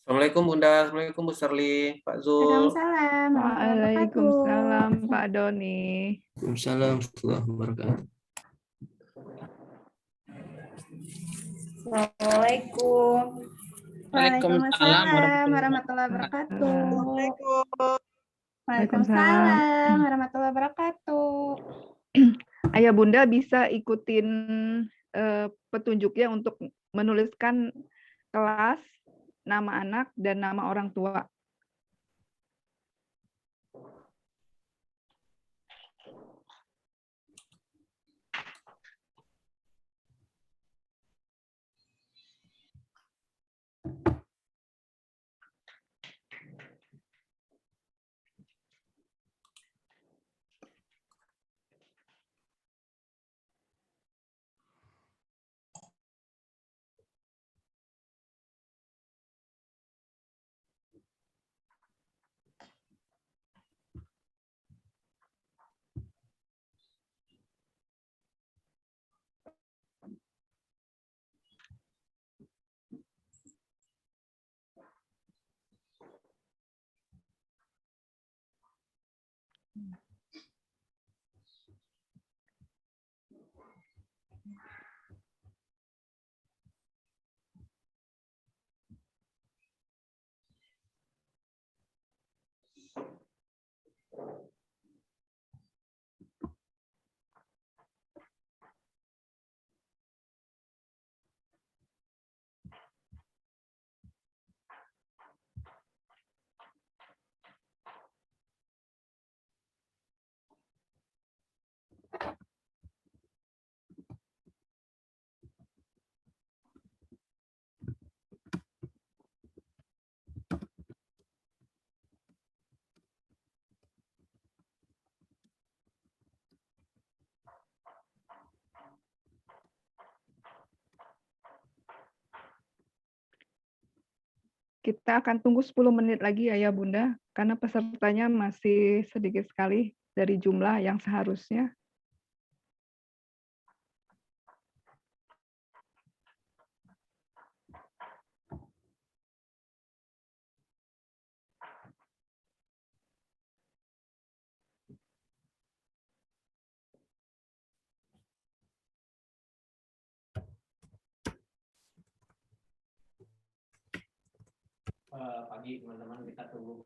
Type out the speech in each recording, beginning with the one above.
Assalamualaikum Bunda, Assalamualaikum Bu Sherly, Pak Zul. Waalaikumsalam warahmatullahi wabarakatuh. Waalaikumsalam Pak Doni. Waalaikumsalam warahmatullahi wabarakatuh. Assalamualaikum. Waalaikumsalam warahmatullahi wabarakatuh. Waalaikumsalam warahmatullahi wabarakatuh. Ayah Bunda bisa ikutin petunjuknya untuk menuliskan kelas, nama anak, dan nama orang tua. Kita akan tunggu 10 menit lagi ya Bunda, karena pesertanya masih sedikit sekali dari jumlah yang seharusnya. Pagi teman-teman, kita tunggu.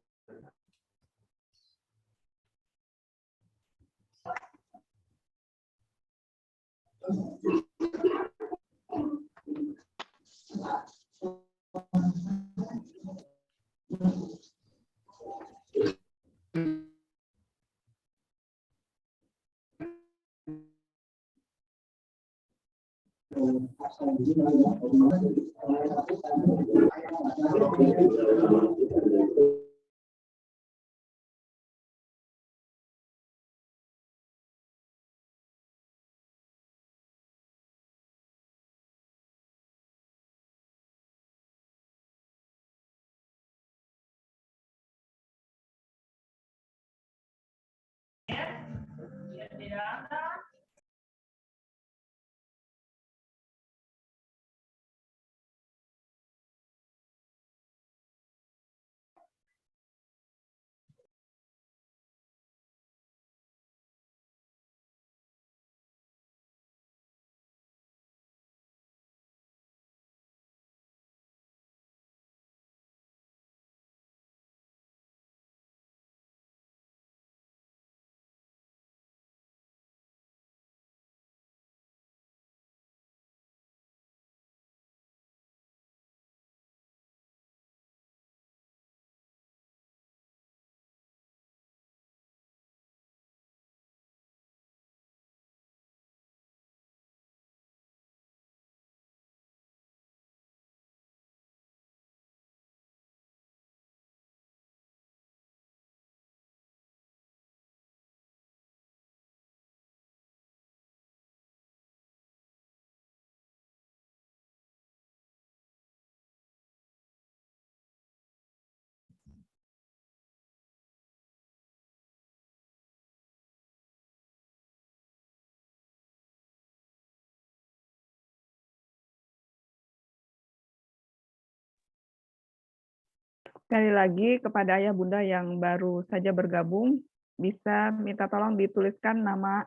Sekali lagi kepada ayah bunda yang baru saja bergabung, bisa minta tolong dituliskan nama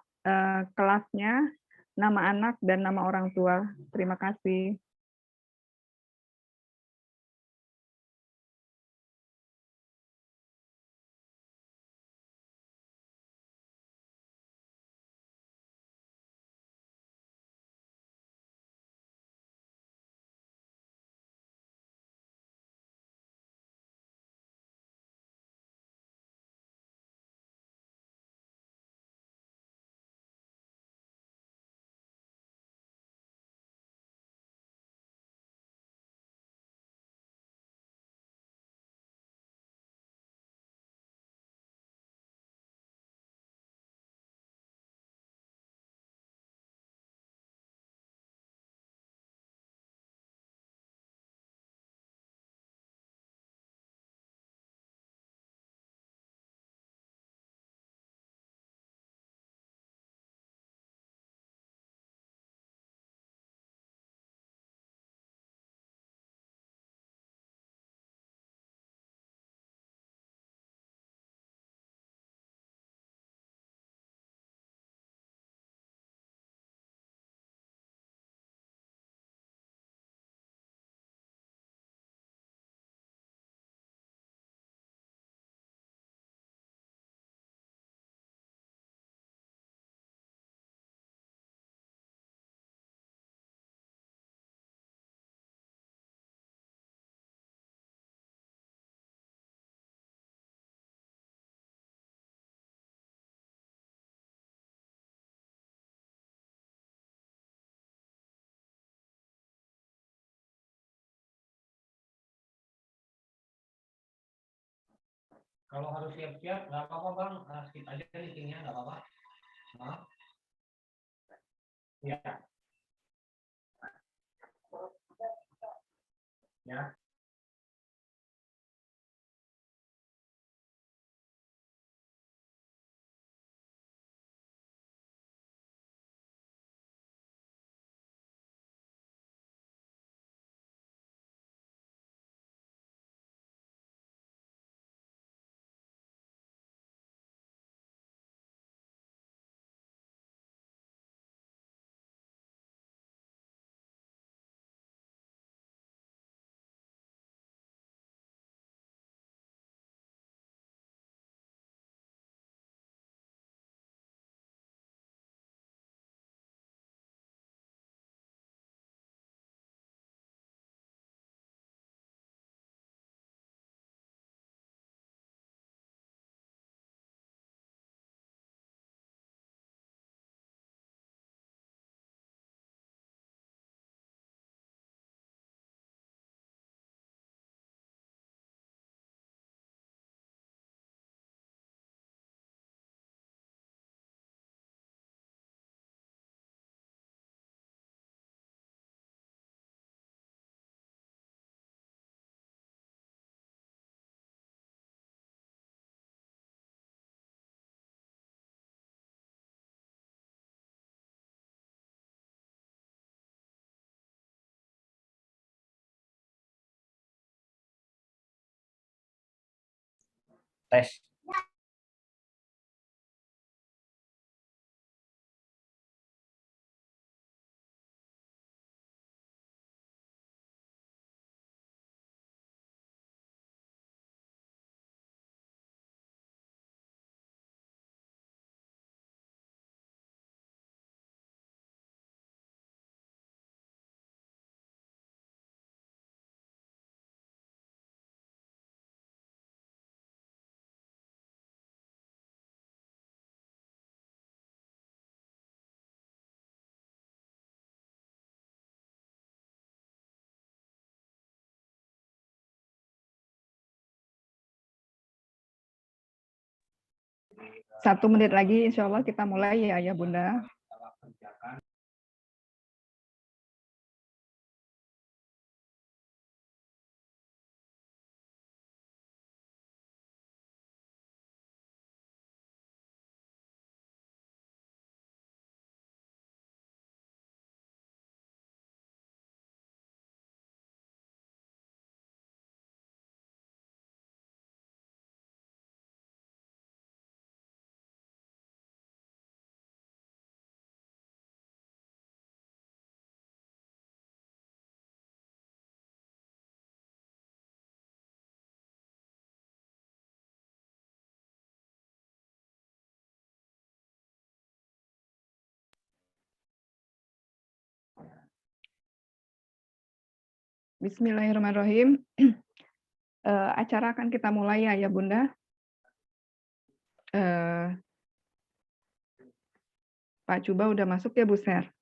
kelasnya, nama anak, dan nama orang tua. Terima kasih. Kalau harus siap-siap, nggak apa-apa Bang. Skip aja meetingnya, nggak apa-apa. Maaf. Ya. Ya. Tes. Satu menit lagi, insya Allah kita mulai ya, ayah bunda. Bismillahirrahmanirrahim. Acara akan kita mulai ya Bunda. Pak Cuba udah masuk ya Bu Ser?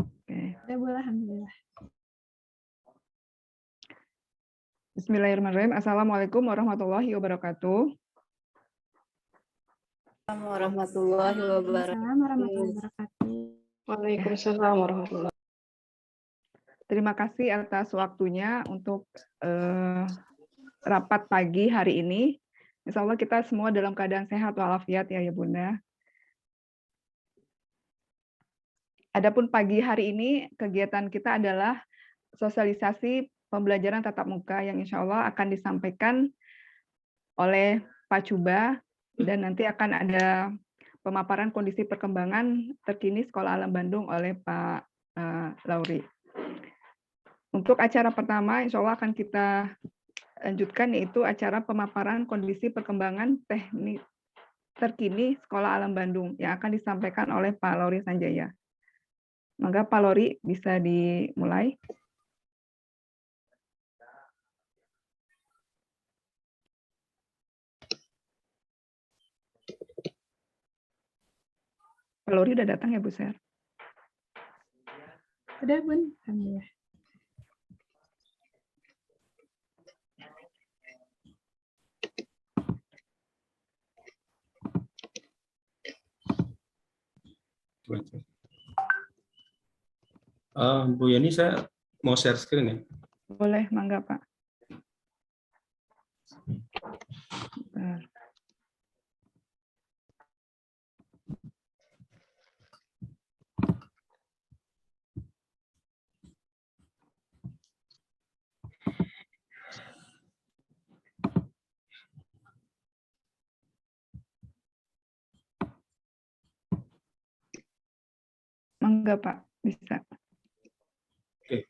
Oke. Udah boleh, alhamdulillah. Bismillahirrahmanirrahim. Assalamualaikum warahmatullahi wabarakatuh. Assalamualaikum warahmatullahi wabarakatuh. Assalamualaikum warahmatullahi wabarakatuh. Waalaikumsalam warahmatullahi. Terima kasih atas waktunya untuk rapat pagi hari ini. Insya Allah kita semua dalam keadaan sehat walafiat ya Bunda. Adapun pagi hari ini kegiatan kita adalah sosialisasi pembelajaran tatap muka yang insya Allah akan disampaikan oleh Pak Cuba dan nanti akan ada pemaparan kondisi perkembangan terkini Sekolah Alam Bandung oleh Pak Lauri. Untuk acara pertama, insya Allah akan kita lanjutkan, yaitu acara pemaparan kondisi perkembangan teknik terkini Sekolah Alam Bandung yang akan disampaikan oleh Pak Lauri Sanjaya. Maka Pak Lauri bisa dimulai. Pak Lauri udah datang ya Bu Ser? Udah Bun, alhamdulillah. Bu Yani, saya mau share screen ya. Boleh, mangga Pak. Bentar. Mangga Pak, bisa. Oke.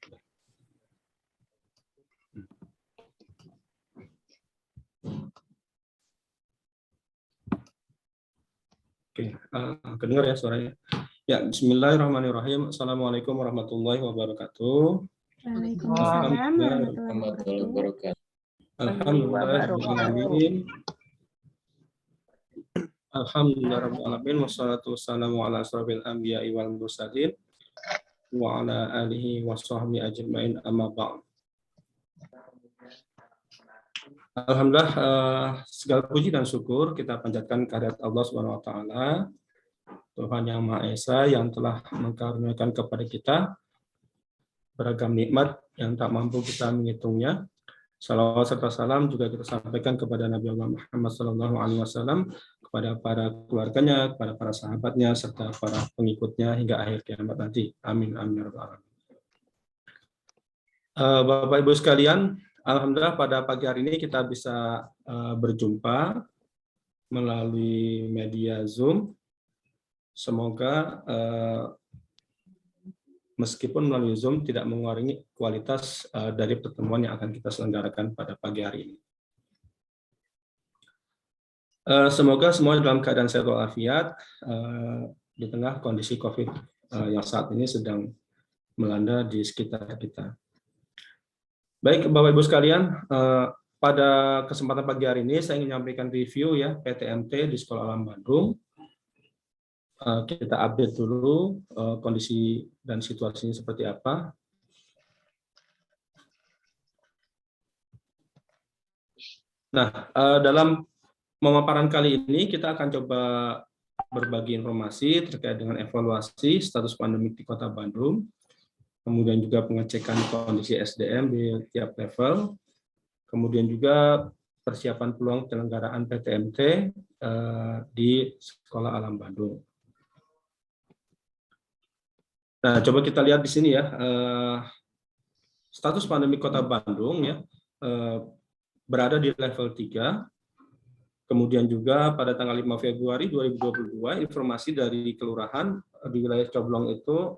Oke, kedengar ya suaranya. Ya, Bismillahirrahmanirrahim. Assalamualaikum warahmatullahi wabarakatuh. Waalaikumsalam warahmatullahi wabarakatuh. Alhamdulillahirrahmanirrahim. Alhamdulillahirrahmanirrahim. Wassalatu wassalamu ala asrofil anbiya'i wal mursalin wa ala alihi wa sahbihi ajma'in amma ba'd. Alhamdulillah, segala puji dan syukur kita panjatkan kehadirat Allah Subhanahu wa taala, Tuhan yang Maha Esa yang telah mengkaruniakan kepada kita beragam nikmat yang tak mampu kita menghitungnya. Salawat serta salam juga kita sampaikan kepada Nabi Allah Muhammad SAW, kepada para keluarganya, kepada para sahabatnya, serta para pengikutnya hingga akhir kiamat nanti. Amin, amin, ya rabbal alamin. Bapak Ibu sekalian, alhamdulillah pada pagi hari ini kita bisa berjumpa melalui media Zoom. Semoga meskipun melalui Zoom tidak mengurangi kualitas dari pertemuan yang akan kita selenggarakan pada pagi hari ini. Semoga semua dalam keadaan sehat walafiat di tengah kondisi COVID yang saat ini sedang melanda di sekitar kita. Baik, Bapak Ibu sekalian, pada kesempatan pagi hari ini saya ingin menyampaikan review ya PTMT di Sekolah Alam Bandung. Kita update dulu kondisi dan situasinya seperti apa. Nah, dalam pemaparan kali ini kita akan coba berbagi informasi terkait dengan evaluasi status pandemik di Kota Bandung, kemudian juga pengecekan kondisi SDM di tiap level, kemudian juga persiapan peluang penyelenggaraan PTMT di Sekolah Alam Bandung. Nah, coba kita lihat di sini ya, status pandemi Kota Bandung ya berada di level 3. Kemudian juga pada tanggal 5 Februari 2022 informasi dari kelurahan di wilayah Coblong itu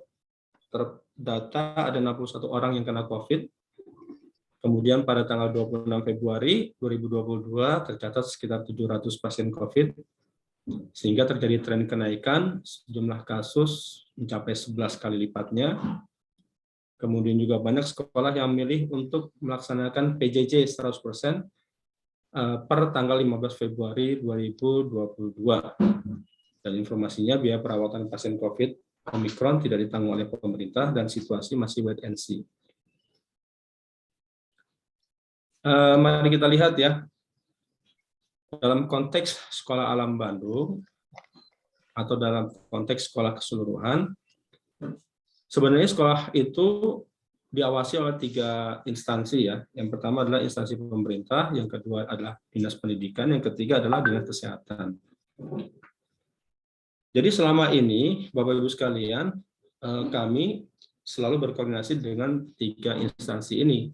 terdata ada 61 orang yang kena COVID. Kemudian pada tanggal 26 Februari 2022 tercatat sekitar 700 pasien COVID, sehingga terjadi tren kenaikan jumlah kasus mencapai 11 kali lipatnya. Kemudian juga banyak sekolah yang memilih untuk melaksanakan PJJ 100% per tanggal 15 Februari 2022. Dan informasinya biaya perawatan pasien COVID Omicron tidak ditanggung oleh pemerintah dan situasi masih wait and see. Mari kita lihat ya, dalam konteks Sekolah Alam Bandung atau dalam konteks sekolah keseluruhan, sebenarnya sekolah itu diawasi oleh 3 instansi ya. Yang pertama adalah instansi pemerintah, yang kedua adalah Dinas Pendidikan, yang ketiga adalah Dinas Kesehatan. Jadi selama ini, Bapak Ibu sekalian, kami selalu berkoordinasi dengan 3 instansi ini.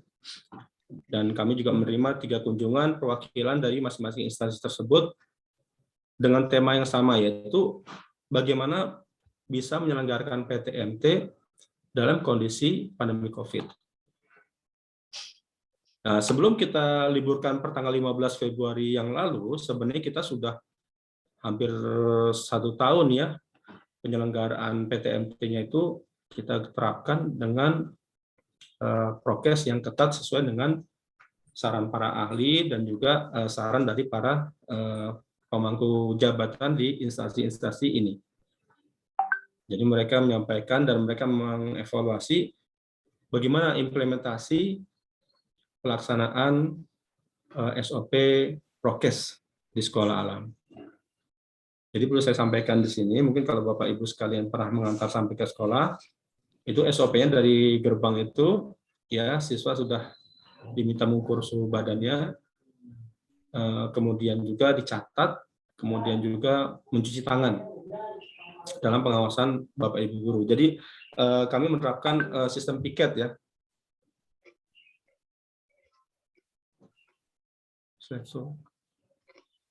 Dan kami juga menerima 3 kunjungan perwakilan dari masing-masing instansi tersebut dengan tema yang sama, yaitu bagaimana bisa menyelenggarakan PTMT dalam kondisi pandemi COVID. Nah, sebelum kita liburkan per tanggal 15 Februari yang lalu, sebenarnya kita sudah hampir 1 tahun ya, penyelenggaraan PTMT-nya itu kita terapkan dengan prokes yang ketat sesuai dengan saran para ahli dan juga saran dari para pemangku jabatan di instansi-instansi ini. Jadi mereka menyampaikan dan mereka mengevaluasi bagaimana implementasi pelaksanaan SOP prokes di sekolah alam. Jadi perlu saya sampaikan di sini, mungkin kalau Bapak Ibu sekalian pernah mengantar sampai ke sekolah, itu SOP-nya dari gerbang itu, ya siswa sudah diminta mengukur suhu badannya, kemudian juga dicatat, kemudian juga mencuci tangan dalam pengawasan Bapak Ibu guru. Jadi kami menerapkan sistem piket ya.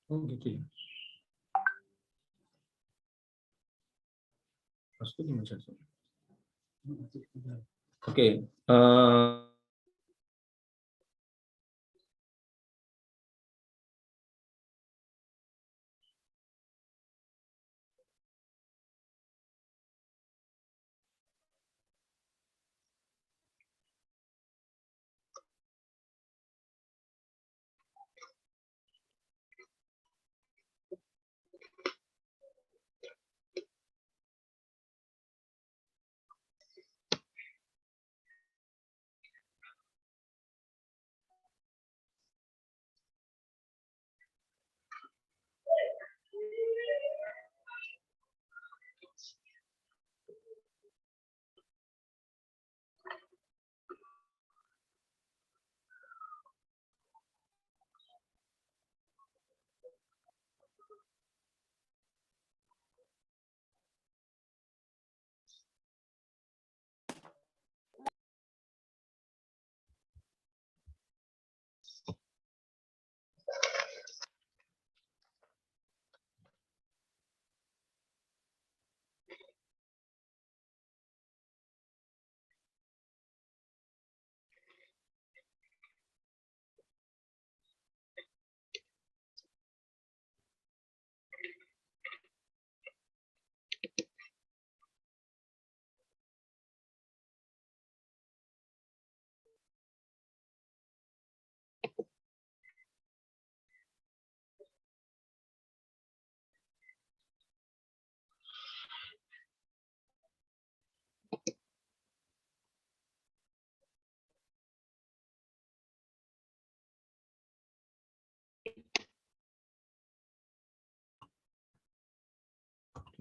Oh gitu ya. Oke.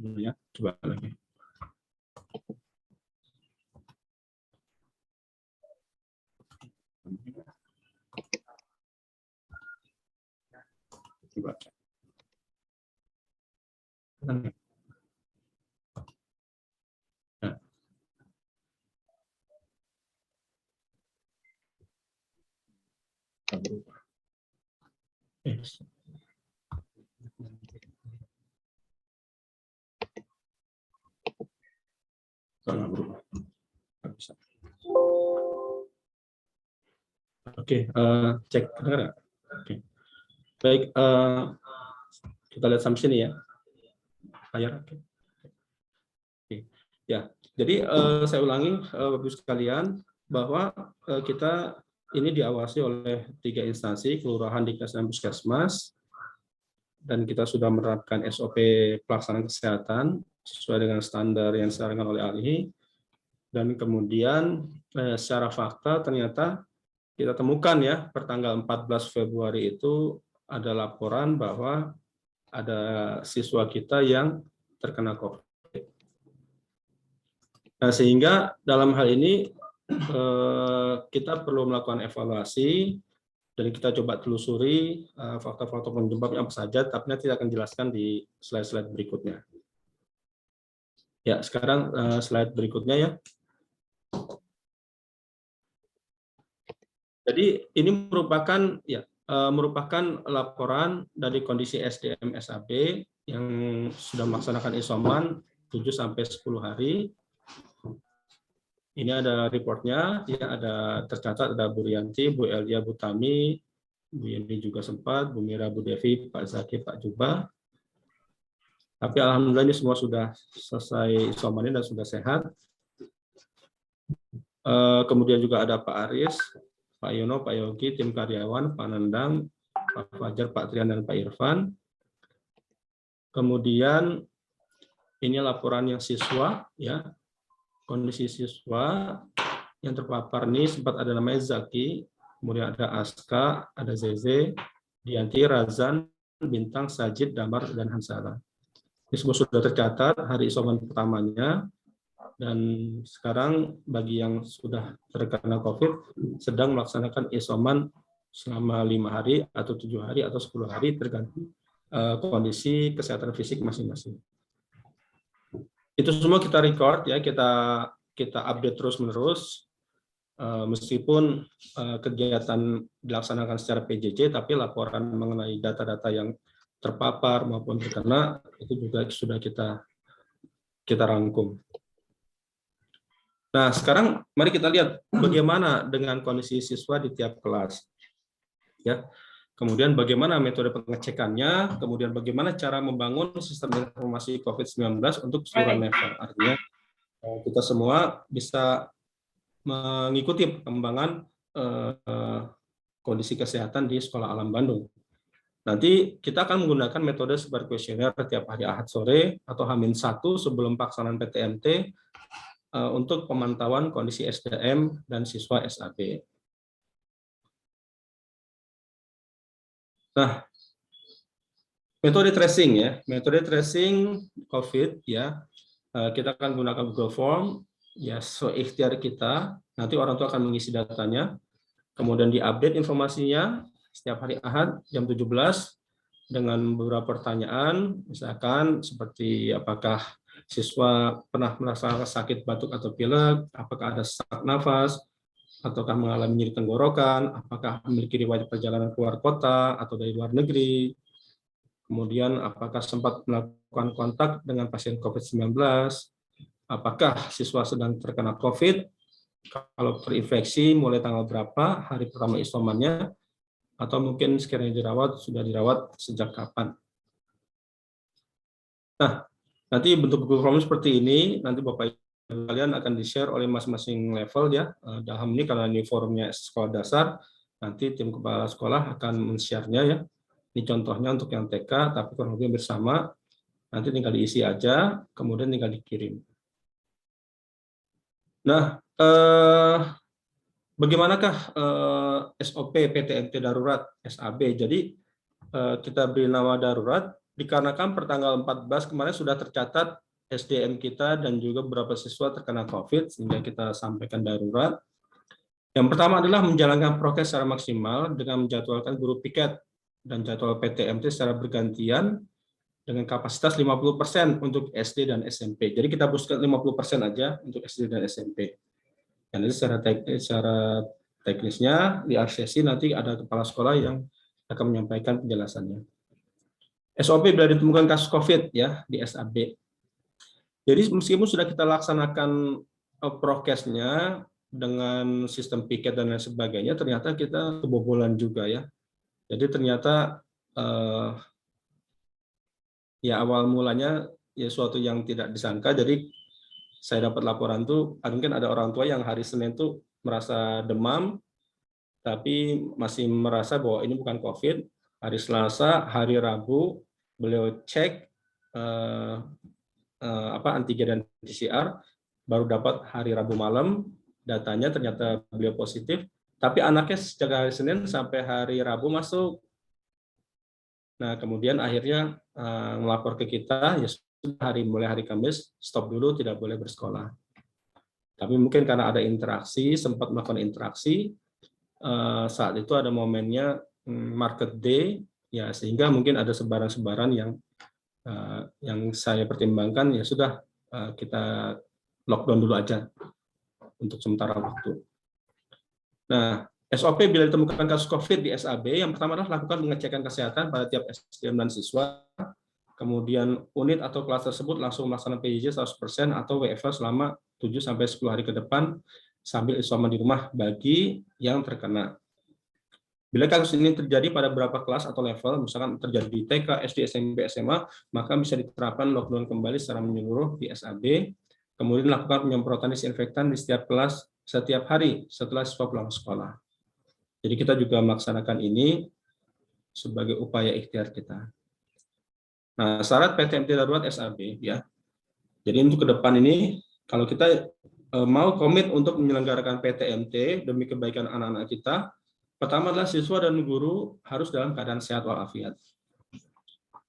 Ya, coba lagi. Coba. Nah. Yes. Salah berubah. Bisa. Oke, cek kedengaran. Oke. Baik, kita lihat sampai sini ya. Layar. Oke. Ya, jadi saya ulangi Bapak Ibu sekalian bahwa kita ini diawasi oleh 3 instansi, kelurahan, Diknas, dan Puskesmas, dan kita sudah menerapkan SOP pelaksanaan kesehatan sesuai dengan standar yang disarankan oleh ahli. Dan kemudian secara fakta ternyata kita temukan ya pertanggal 14 Februari itu ada laporan bahwa ada siswa kita yang terkena COVID. Nah, sehingga dalam hal ini kita perlu melakukan evaluasi dan kita coba telusuri faktor-faktor penyebabnya apa saja, tapi nanti akan jelaskan di slide-slide berikutnya. Ya, sekarang slide berikutnya ya. Jadi ini merupakan laporan dari kondisi SDM SAB yang sudah melaksanakan isoman 7-10 hari. Ini ada reportnya, ya ada tercatat ada Bu Rianti, Bu Elia, Bu Tami, Bu Yeni juga sempat, Bu Mira, Bu Devi, Pak Zaki, Pak Juba. Tapi alhamdulillah ini semua sudah selesai isomannya dan sudah sehat. Kemudian juga ada Pak Aris, Pak Yono, Pak Yogi, tim karyawan, Pak Nandang, Pak Fajar, Pak Trian, dan Pak Irfan. Kemudian ini laporan yang siswa, ya. Kondisi siswa yang terpapar ini sempat ada namanya Zaki, kemudian ada Aska, ada Zeze, Dianti, Razan, Bintang, Sajid, Damar, dan Hansala. Ini semua sudah tercatat hari isoman pertamanya, dan sekarang bagi yang sudah terkena COVID sedang melaksanakan isoman selama 5 hari atau 7 hari atau 10 hari tergantung kondisi kesehatan fisik masing-masing. Itu semua kita record ya, kita update terus-menerus, meskipun kegiatan dilaksanakan secara PJJ, tapi laporan mengenai data-data yang terpapar maupun terkena itu juga sudah kita rangkum. Nah, sekarang mari kita lihat bagaimana dengan kondisi siswa di tiap kelas. Ya. Kemudian bagaimana metode pengecekannya, kemudian bagaimana cara membangun sistem informasi COVID-19 untuk seluruh level. Artinya kita semua bisa mengikuti perkembangan kondisi kesehatan di Sekolah Alam Bandung. Nanti kita akan menggunakan metode sebar kuesioner tiap hari Ahad sore atau H-1 sebelum pelaksanaan PTMT untuk pemantauan kondisi SDM dan siswa SAB. Nah, metode tracing ya, metode tracing COVID ya, kita akan gunakan Google Form ya, seikhtiar kita. Nanti orang tua akan mengisi datanya, kemudian diupdate informasinya setiap hari Ahad jam 17 dengan beberapa pertanyaan, misalkan seperti apakah siswa pernah merasakan sakit batuk atau pilek, apakah ada sesak nafas, ataukah mengalami nyeri tenggorokan, apakah memiliki riwayat perjalanan keluar kota atau dari luar negeri, kemudian apakah sempat melakukan kontak dengan pasien COVID-19, apakah siswa sedang terkena COVID, kalau terinfeksi mulai tanggal berapa, hari pertama isomannya, atau mungkin sekiranya sudah dirawat sejak kapan. Nah, nanti bentuk Google Form seperti ini, nanti Bapak kalian akan di-share oleh masing-masing level ya. Dalam ini karena ini forumnya sekolah dasar, nanti tim kepala sekolah akan men-share-nya ya. Ini contohnya untuk yang TK, tapi kurang lebih bersama. Nanti tinggal diisi aja, kemudian tinggal dikirim. Nah, bagaimanakah SOP PTMT darurat SAB? Jadi kita beri nama darurat dikarenakan pertanggal 14 kemarin sudah tercatat SDM kita dan juga beberapa siswa terkena COVID, sehingga kita sampaikan darurat. Yang pertama adalah menjalankan prokes secara maksimal dengan menjadwalkan guru piket dan jadwal PTMT secara bergantian dengan kapasitas 50% untuk SD dan SMP. Jadi kita buskan 50% aja untuk SD dan SMP. Dan itu secara teknisnya di sesi nanti ada kepala sekolah yang akan menyampaikan penjelasannya. SOP bila ditemukan kasus COVID ya di SAB. Jadi meskipun sudah kita laksanakan prokesnya dengan sistem piket dan lain sebagainya, ternyata kita kebobolan juga ya. Jadi ternyata ya awal mulanya ya suatu yang tidak disangka. Jadi saya dapat laporan tuh, mungkin ada orang tua yang hari Senin tuh merasa demam, tapi masih merasa bahwa ini bukan COVID. Hari Selasa, hari Rabu, beliau cek antigen dan PCR, baru dapat hari Rabu malam, datanya ternyata beliau positif, tapi anaknya sejak hari Senin sampai hari Rabu masuk. Nah, kemudian akhirnya melapor ke kita, ya sudah mulai hari Kamis, stop dulu, tidak boleh bersekolah. Tapi mungkin karena ada interaksi, sempat melakukan interaksi, saat itu ada momennya market day, ya sehingga mungkin ada sebaran-sebaran yang saya pertimbangkan, ya sudah kita lockdown dulu aja untuk sementara waktu. Nah, SOP bila ditemukan kasus COVID di SAB, yang pertama adalah lakukan pengecekan kesehatan pada tiap SDM dan siswa. Kemudian unit atau kelas tersebut langsung melaksanakan PJJ 100% atau WFH selama 7-10 hari ke depan sambil isoman di rumah bagi yang terkena. Bila kasus ini terjadi pada beberapa kelas atau level, misalkan terjadi di TK, SD, SMP, SMA, maka bisa diterapkan lockdown kembali secara menyeluruh di SAB. Kemudian lakukan penyemprotan disinfektan di setiap kelas setiap hari setelah siswa pulang sekolah. Jadi kita juga melaksanakan ini sebagai upaya ikhtiar kita. Nah, syarat PTMT darurat SAB ya. Jadi untuk ke depan ini kalau kita mau komit untuk menyelenggarakan PTMT demi kebaikan anak-anak kita, pertama adalah siswa dan guru harus dalam keadaan sehat walafiat.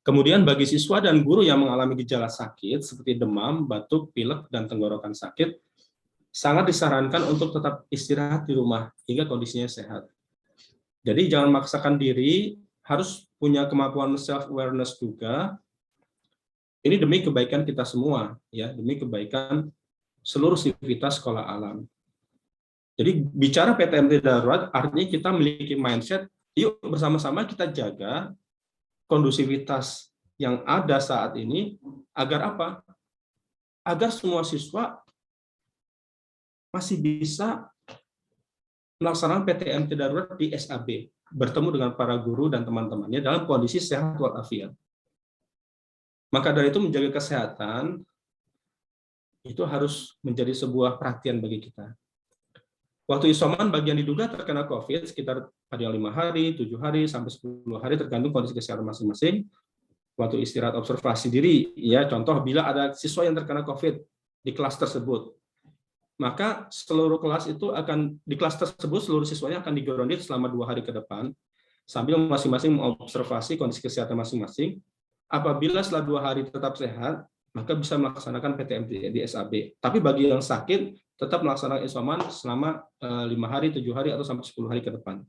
Kemudian bagi siswa dan guru yang mengalami gejala sakit seperti demam, batuk, pilek, dan tenggorokan sakit, sangat disarankan untuk tetap istirahat di rumah hingga kondisinya sehat. Jadi jangan memaksakan diri, harus punya kemampuan self-awareness juga. Ini demi kebaikan kita semua, ya, demi kebaikan seluruh sivitas sekolah alam. Jadi bicara PTMT darurat, artinya kita memiliki mindset, yuk bersama-sama kita jaga kondusivitas yang ada saat ini, agar apa? Agar semua siswa masih bisa melaksanakan PTMT darurat di SAB, bertemu dengan para guru dan teman-temannya dalam kondisi sehat walafiat. Maka dari itu menjaga kesehatan itu harus menjadi sebuah perhatian bagi kita. Waktu isoman bagi yang diduga terkena COVID sekitar ada yang 5 hari, 7 hari, sampai 10 hari tergantung kondisi kesehatan masing-masing. Waktu istirahat observasi diri, ya contoh bila ada siswa yang terkena COVID di kelas tersebut, maka seluruh kelas itu akan di kelas tersebut seluruh siswanya akan digrounded selama 2 hari ke depan sambil masing-masing mengobservasi kondisi kesehatan masing-masing. Apabila setelah 2 hari tetap sehat, maka bisa melaksanakan PTMT di SAB. Tapi bagi yang sakit tetap melaksanakan isoman selama 5 hari, 7 hari atau sampai 10 hari ke depan.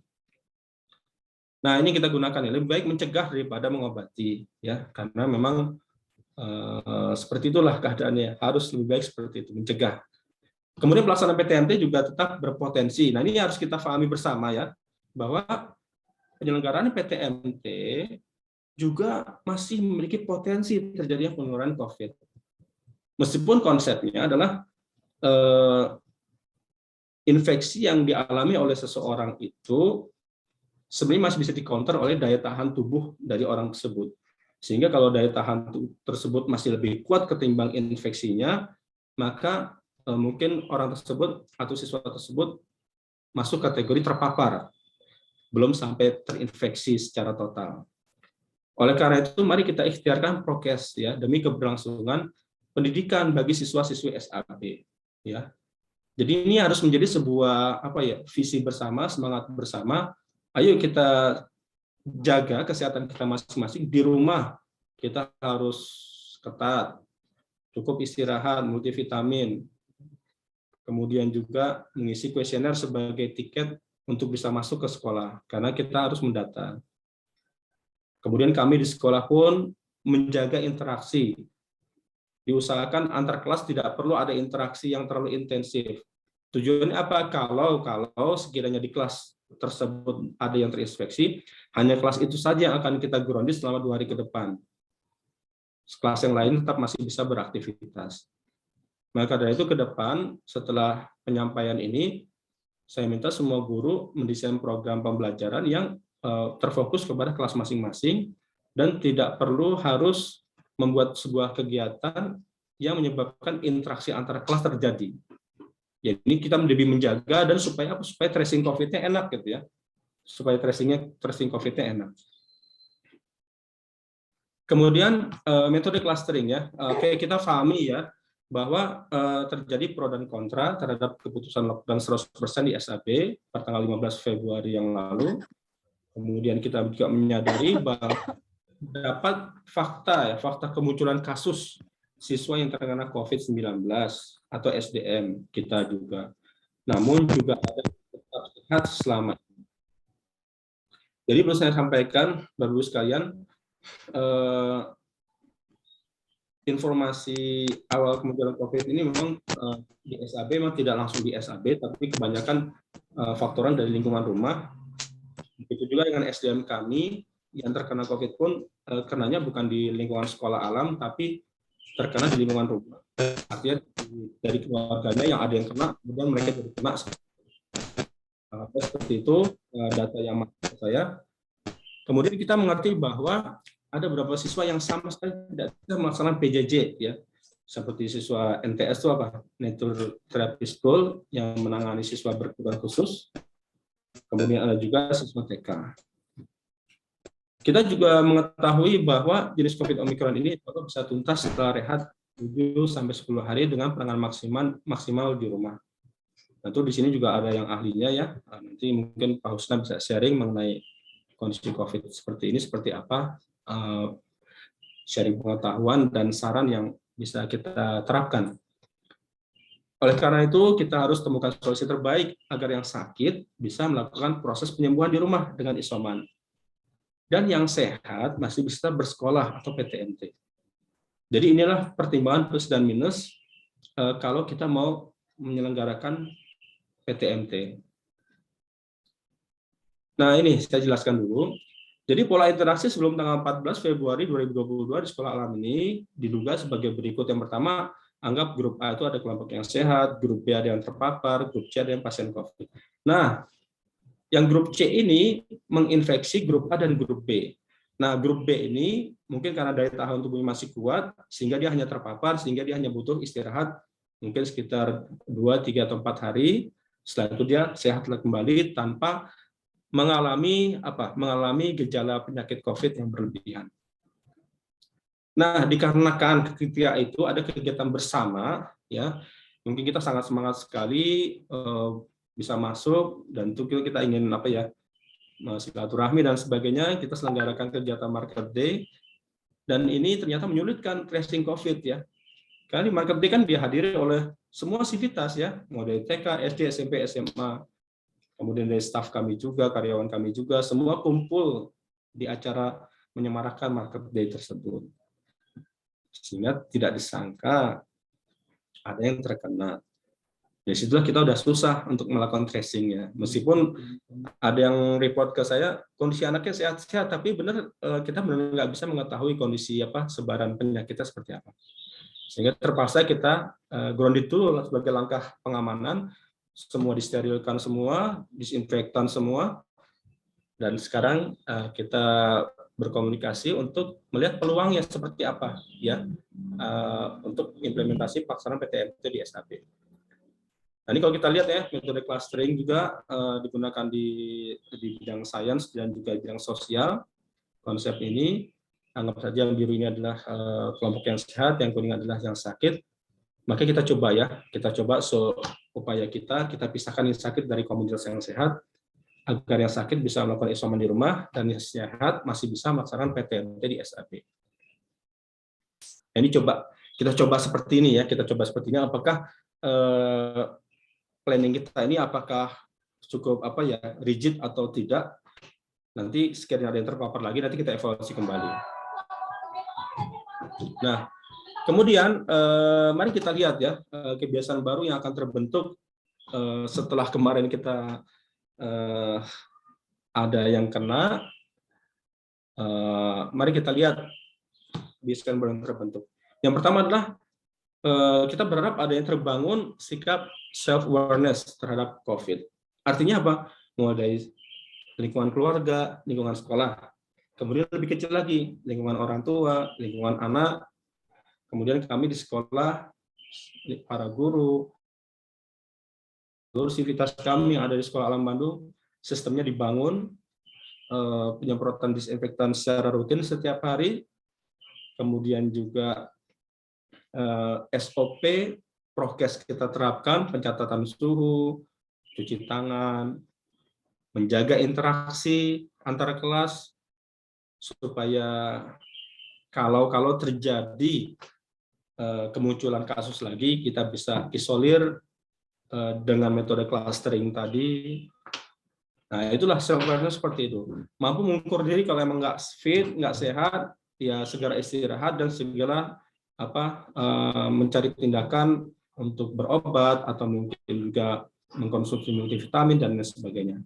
Nah, ini kita gunakan ya, lebih baik mencegah daripada mengobati ya, karena memang seperti itulah keadaannya, harus lebih baik seperti itu, mencegah. Kemudian pelaksanaan PTMT juga tetap berpotensi. Nah, ini harus kita pahami bersama ya, bahwa penyelenggaraan PTMT juga masih memiliki potensi terjadinya penularan COVID. Meskipun konsepnya adalah infeksi yang dialami oleh seseorang itu sebenarnya masih bisa dikonter oleh daya tahan tubuh dari orang tersebut. Sehingga kalau daya tahan tersebut masih lebih kuat ketimbang infeksinya, maka mungkin orang tersebut atau siswa tersebut masuk kategori terpapar, belum sampai terinfeksi secara total. Oleh karena itu, mari kita ikhtiarkan prokes ya demi keberlangsungan pendidikan bagi siswa-siswi SAB. Ya, jadi ini harus menjadi sebuah visi bersama, semangat bersama. Ayo kita jaga kesehatan kita masing-masing di rumah. Kita harus ketat, cukup istirahat, multivitamin. Kemudian juga mengisi kuesioner sebagai tiket untuk bisa masuk ke sekolah, karena kita harus mendata. Kemudian kami di sekolah pun menjaga interaksi. Diusahakan antar kelas tidak perlu ada interaksi yang terlalu intensif. Tujuannya apa? Kalau sekiranya di kelas tersebut ada yang terinfeksi, hanya kelas itu saja yang akan kita grounded selama 2 hari ke depan. Kelas yang lain tetap masih bisa beraktivitas. Maka dari itu ke depan setelah penyampaian ini, saya minta semua guru mendesain program pembelajaran yang terfokus kepada kelas masing-masing dan tidak perlu harus membuat sebuah kegiatan yang menyebabkan interaksi antara kelas terjadi. Jadi kita lebih menjaga dan supaya tracing COVID-nya enak gitu ya. Supaya tracing COVID-nya enak. Kemudian metode clustering ya. Oke, kita pahami ya bahwa terjadi pro dan kontra terhadap keputusan lockdown 100% di SAB pada tanggal 15 Februari yang lalu. Kemudian kita juga menyadari bahwa dapat fakta kemunculan kasus siswa yang terkena COVID-19 atau SDM kita juga. Namun juga ada tetap sehat selama ini. Jadi perlu saya sampaikan, Bapak Ibu sekalian, informasi awal kemunculan COVID ini memang di SAB memang tidak langsung di SAB, tapi kebanyakan faktoran dari lingkungan rumah. Begitu juga dengan SDM kami yang terkena COVID pun kenanya bukan di lingkungan sekolah alam, tapi terkena di lingkungan rumah. Artinya dari keluarganya yang ada yang kena, kemudian mereka jadi kena. Seperti itu data yang masuk saya. Kemudian kita mengerti bahwa ada beberapa siswa yang sama sekali tidak bisa melaksanakan PJJ ya. Seperti siswa NTS itu apa? Nature Therapy School yang menangani siswa berkebutuhan khusus. Kemudian ada juga siswa TK. Kita juga mengetahui bahwa jenis COVID Omicron ini bisa tuntas setelah rehat 7-10 hari dengan penanganan maksimal di rumah. Tentu di sini juga ada yang ahlinya ya. Nanti mungkin Pak Husna bisa sharing mengenai kondisi COVID seperti ini, seperti apa, sharing pengetahuan dan saran yang bisa kita terapkan. Oleh karena itu, kita harus temukan solusi terbaik agar yang sakit bisa melakukan proses penyembuhan di rumah dengan isoman. Dan yang sehat masih bisa bersekolah atau PTMT. Jadi inilah pertimbangan plus dan minus kalau kita mau menyelenggarakan PTMT. Nah ini saya jelaskan dulu. Jadi pola interaksi sebelum tanggal 14 Februari 2022 di sekolah alam ini diduga sebagai berikut. Yang pertama, anggap grup A itu ada kelompok yang sehat, grup B ada yang terpapar, grup C ada yang pasien COVID. Nah, yang grup C ini menginfeksi grup A dan grup B. Nah, grup B ini mungkin karena daya tahan tubuhnya masih kuat, sehingga dia hanya terpapar, sehingga dia hanya butuh istirahat mungkin sekitar 2, 3, atau 4 hari. Setelah itu dia sehat kembali tanpa mengalami gejala penyakit COVID yang berlebihan. Nah, dikarenakan ketika itu ada kegiatan bersama, ya mungkin kita sangat semangat sekali bisa masuk, dan itu kita ingin silaturahmi dan sebagainya. Kita selenggarakan kegiatan Market Day, dan ini ternyata menyulitkan tracing COVID ya. Karena di Market Day kan dihadiri oleh semua sivitas ya, mulai TK, SD, SMP, SMA, kemudian dari staf kami juga, karyawan kami juga, semua kumpul di acara menyemarakan Market Day tersebut. Sehingga tidak disangka ada yang terkena. Dari situlah kita udah susah untuk melakukan tracing-nya. Meskipun ada yang report ke saya, kondisi anaknya sehat-sehat, tapi benar kita benar nggak bisa mengetahui kondisi sebaran penyakitnya seperti apa. Sehingga terpaksa kita grounded dulu sebagai langkah pengamanan, semua disterilkan semua, disinfektan semua, dan sekarang kita berkomunikasi untuk melihat peluangnya seperti apa ya untuk implementasi pelaksanaan PTMT di SAB. Nah, ini kalau kita lihat ya, metode clustering juga digunakan di bidang sains dan juga bidang sosial. Konsep ini, anggap saja yang biru ini adalah kelompok yang sehat, yang kuning adalah yang sakit. Maka kita coba upaya kita pisahkan yang sakit dari komunitas yang sehat, agar yang sakit bisa melakukan isoman di rumah, dan yang sehat masih bisa melaksanakan PTMT di SAB. Nah, ini kita coba seperti ini ya, apakah planning kita ini apakah cukup rigid atau tidak. Nanti sekiranya ada yang terpapar lagi, nanti kita evaluasi kembali. Nah, kemudian mari kita lihat ya kebiasaan baru yang akan terbentuk setelah kemarin kita ada yang kena. Mari kita lihat kebiasaan baru yang terbentuk. Yang pertama adalah kita berharap ada yang terbangun sikap self-awareness terhadap COVID. Artinya apa? Mulai dari lingkungan keluarga, lingkungan sekolah. Kemudian lebih kecil lagi, lingkungan orang tua, lingkungan anak, Kemudian kami di sekolah, para guru, seluruh sivitas kami yang ada di Sekolah Alam Bandung, sistemnya dibangun, penyemprotan disinfektan secara rutin setiap hari, kemudian juga SOP, prokes kita terapkan, pencatatan suhu, cuci tangan, menjaga interaksi antara kelas, supaya kalau terjadi kemunculan kasus lagi, kita bisa isolir dengan metode clustering tadi. Nah, itulah self-awareness seperti itu. Mampu mengukur diri kalau emang nggak fit, nggak sehat, ya segera istirahat dan segera mencari tindakan untuk berobat atau mungkin juga mengkonsumsi multivitamin dan lain sebagainya.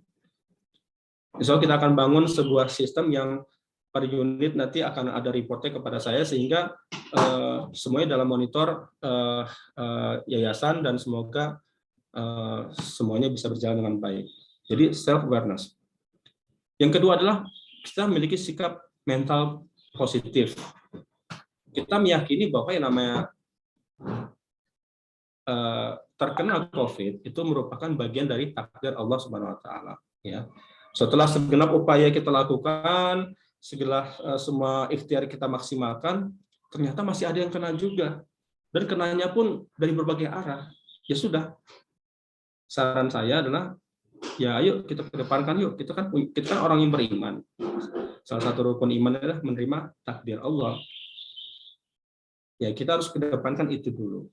Insya Allah kita akan bangun sebuah sistem yang per unit nanti akan ada reportnya kepada saya sehingga semuanya dalam monitor yayasan dan semoga semuanya bisa berjalan dengan baik. Jadi self-awareness. Yang kedua adalah kita memiliki sikap mental positif. Kita meyakini bahwa yang namanya terkena COVID itu merupakan bagian dari takdir Allah Subhanahu Wa Taala. Ya. Setelah segenap upaya kita lakukan, segala semua ikhtiar kita maksimalkan, ternyata masih ada yang kena juga. Dan kenanya pun dari berbagai arah. Ya sudah. Saran saya adalah, ya ayo kita kedepankan yuk. Kita kan orang yang beriman. Salah satu rukun iman adalah menerima takdir Allah. Ya kita harus kedepankan itu dulu.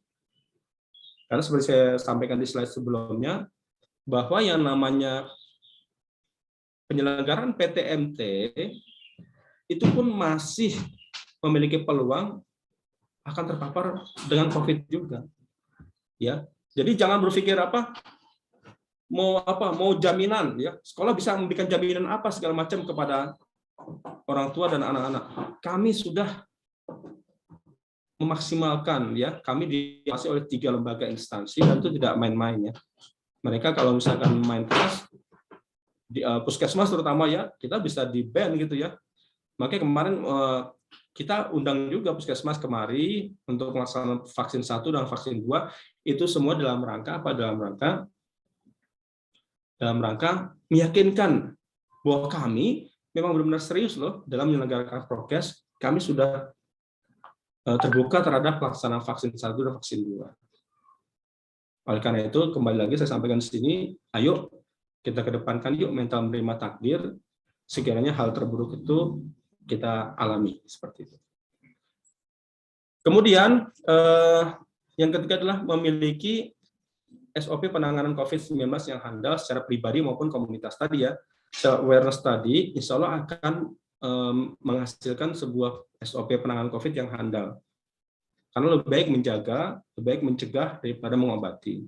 Karena seperti saya sampaikan di slide sebelumnya, bahwa yang namanya penyelenggaraan PTMT itu pun masih memiliki peluang akan terpapar dengan COVID juga. Ya, jadi jangan berpikir mau jaminan ya. Sekolah bisa memberikan jaminan apa segala macam kepada orang tua dan anak-anak. Kami sudah memaksimalkan ya. Kami diawasi oleh 3 lembaga instansi dan itu tidak main-main ya. Mereka kalau misalkan main keras di puskesmas terutama ya, kita bisa di-ban gitu ya. Makanya kemarin kita undang juga puskesmas kemari untuk melaksanakan vaksin 1 dan vaksin 2, itu semua dalam rangka apa? Dalam rangka meyakinkan bahwa kami memang benar-benar serius loh dalam menyelenggarakan prokes. Kami sudah terbuka terhadap pelaksanaan vaksin 1 dan vaksin 2. Oleh karena itu, kembali lagi saya sampaikan di sini, ayo kita kedepankan yuk mental menerima takdir, sekiranya hal terburuk itu kita alami seperti itu. Kemudian yang ketiga adalah memiliki SOP penanganan COVID-19 yang handal secara pribadi maupun komunitas tadi ya. Self-awareness tadi insya Allah akan menghasilkan sebuah SOP penanganan COVID yang handal. Karena lebih baik menjaga, lebih baik mencegah daripada mengobati.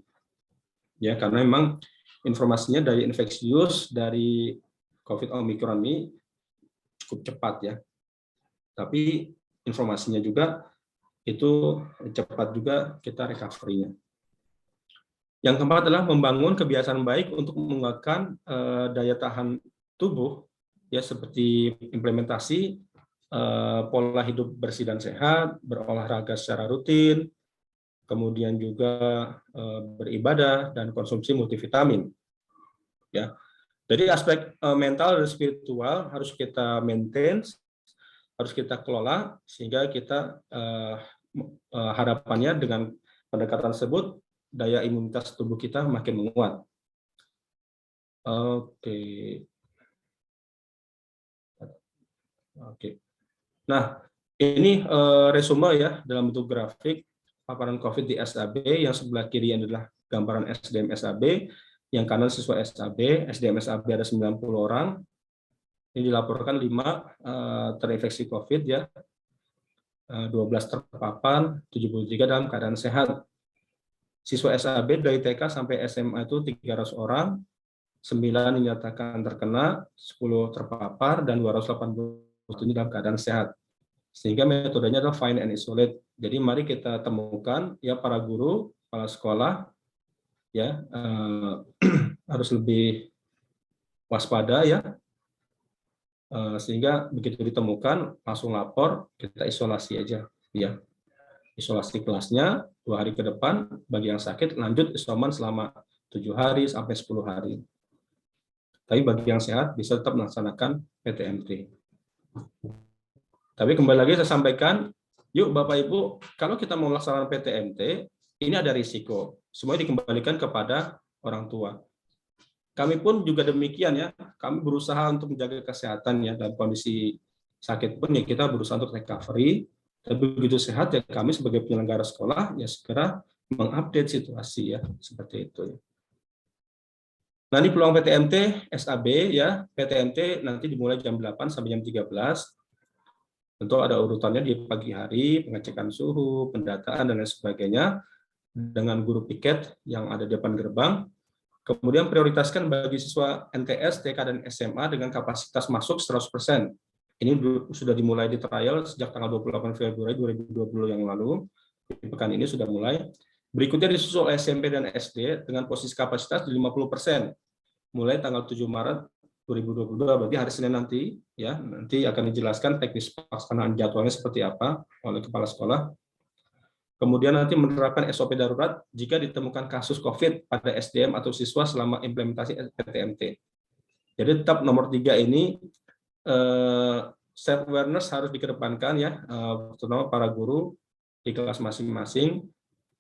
Ya, karena memang informasinya dari infeksius dari COVID Omicron ini cukup cepat ya. Tapi informasinya juga itu cepat juga kita recovery-nya. Yang keempat adalah membangun kebiasaan baik untuk menguatkan daya tahan tubuh ya, seperti implementasi pola hidup bersih dan sehat, berolahraga secara rutin, kemudian juga beribadah dan konsumsi multivitamin. Ya, jadi aspek mental dan spiritual harus kita maintain, harus kita kelola sehingga kita harapannya dengan pendekatan tersebut daya imunitas tubuh kita makin menguat. Oke. Nah, ini resume ya dalam bentuk grafik paparan COVID di SAB, yang sebelah kiri adalah gambaran SDM SAB, yang kanan siswa SAB. SDM SAB ada 90 orang. Ini dilaporkan 5 terinfeksi COVID ya. 12 terpapar, 73 dalam keadaan sehat. Siswa SAB dari TK sampai SMA itu 300 orang, 9 dinyatakan terkena, 10 terpapar, dan 280 dalam keadaan sehat. Sehingga metodenya adalah find and isolate. Jadi mari kita temukan ya para guru, kepala sekolah ya harus lebih waspada ya. Sehingga begitu ditemukan langsung lapor, kita isolasi aja ya. isolasi kelasnya 2 hari ke depan, bagi yang sakit lanjut isoman selama 7 hari sampai 10 hari. Tapi bagi yang sehat bisa tetap melaksanakan PTMT. Tapi kembali lagi saya sampaikan, yuk Bapak Ibu, kalau kita mau melaksanakan PTMT, ini ada risiko. Semuanya dikembalikan kepada orang tua. Kami pun juga demikian ya, kami berusaha untuk menjaga kesehatan ya, dalam kondisi sakit pun ya kita berusaha untuk recovery. Tapi begitu sehat ya kami sebagai penyelenggara sekolah ya segera mengupdate situasi ya, seperti itu. Nah ini peluang PTMT SAB ya, PTMT nanti dimulai jam 8 sampai jam 13. Tentu ada urutannya di pagi hari, pengecekan suhu, pendataan dan lain sebagainya dengan guru piket yang ada di depan gerbang. Kemudian prioritaskan bagi siswa NTS, TK, dan SMA dengan kapasitas masuk 100%. Ini sudah dimulai di trial sejak tanggal 28 Februari 2020 yang lalu. Di pekan ini sudah mulai. Berikutnya disusul SMP dan SD dengan posisi kapasitas di 50%. Mulai tanggal 7 Maret 2022, berarti hari Senin nanti, ya nanti akan dijelaskan teknis pelaksanaan jadwalnya seperti apa oleh kepala sekolah. Kemudian nanti menerapkan SOP darurat jika ditemukan kasus COVID pada SDM atau siswa selama implementasi PTMT. Jadi tetap nomor 3 ini self awareness harus dikedepankan ya, terutama para guru di kelas masing-masing.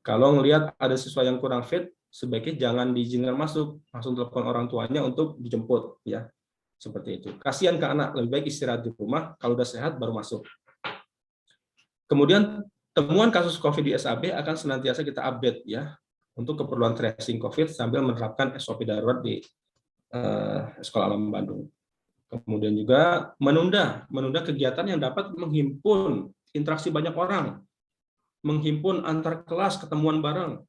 Kalau melihat ada siswa yang kurang fit, sebaiknya jangan diizinkan masuk, langsung telepon orang tuanya untuk dijemput ya. Seperti itu. Kasihan ke anak, lebih baik istirahat di rumah, kalau udah sehat baru masuk. Kemudian temuan kasus COVID di SAB akan senantiasa kita update ya untuk keperluan tracing COVID sambil menerapkan SOP darurat di Sekolah Alam Bandung. Kemudian juga menunda kegiatan yang dapat menghimpun interaksi banyak orang, menghimpun antar kelas ketemuan bareng,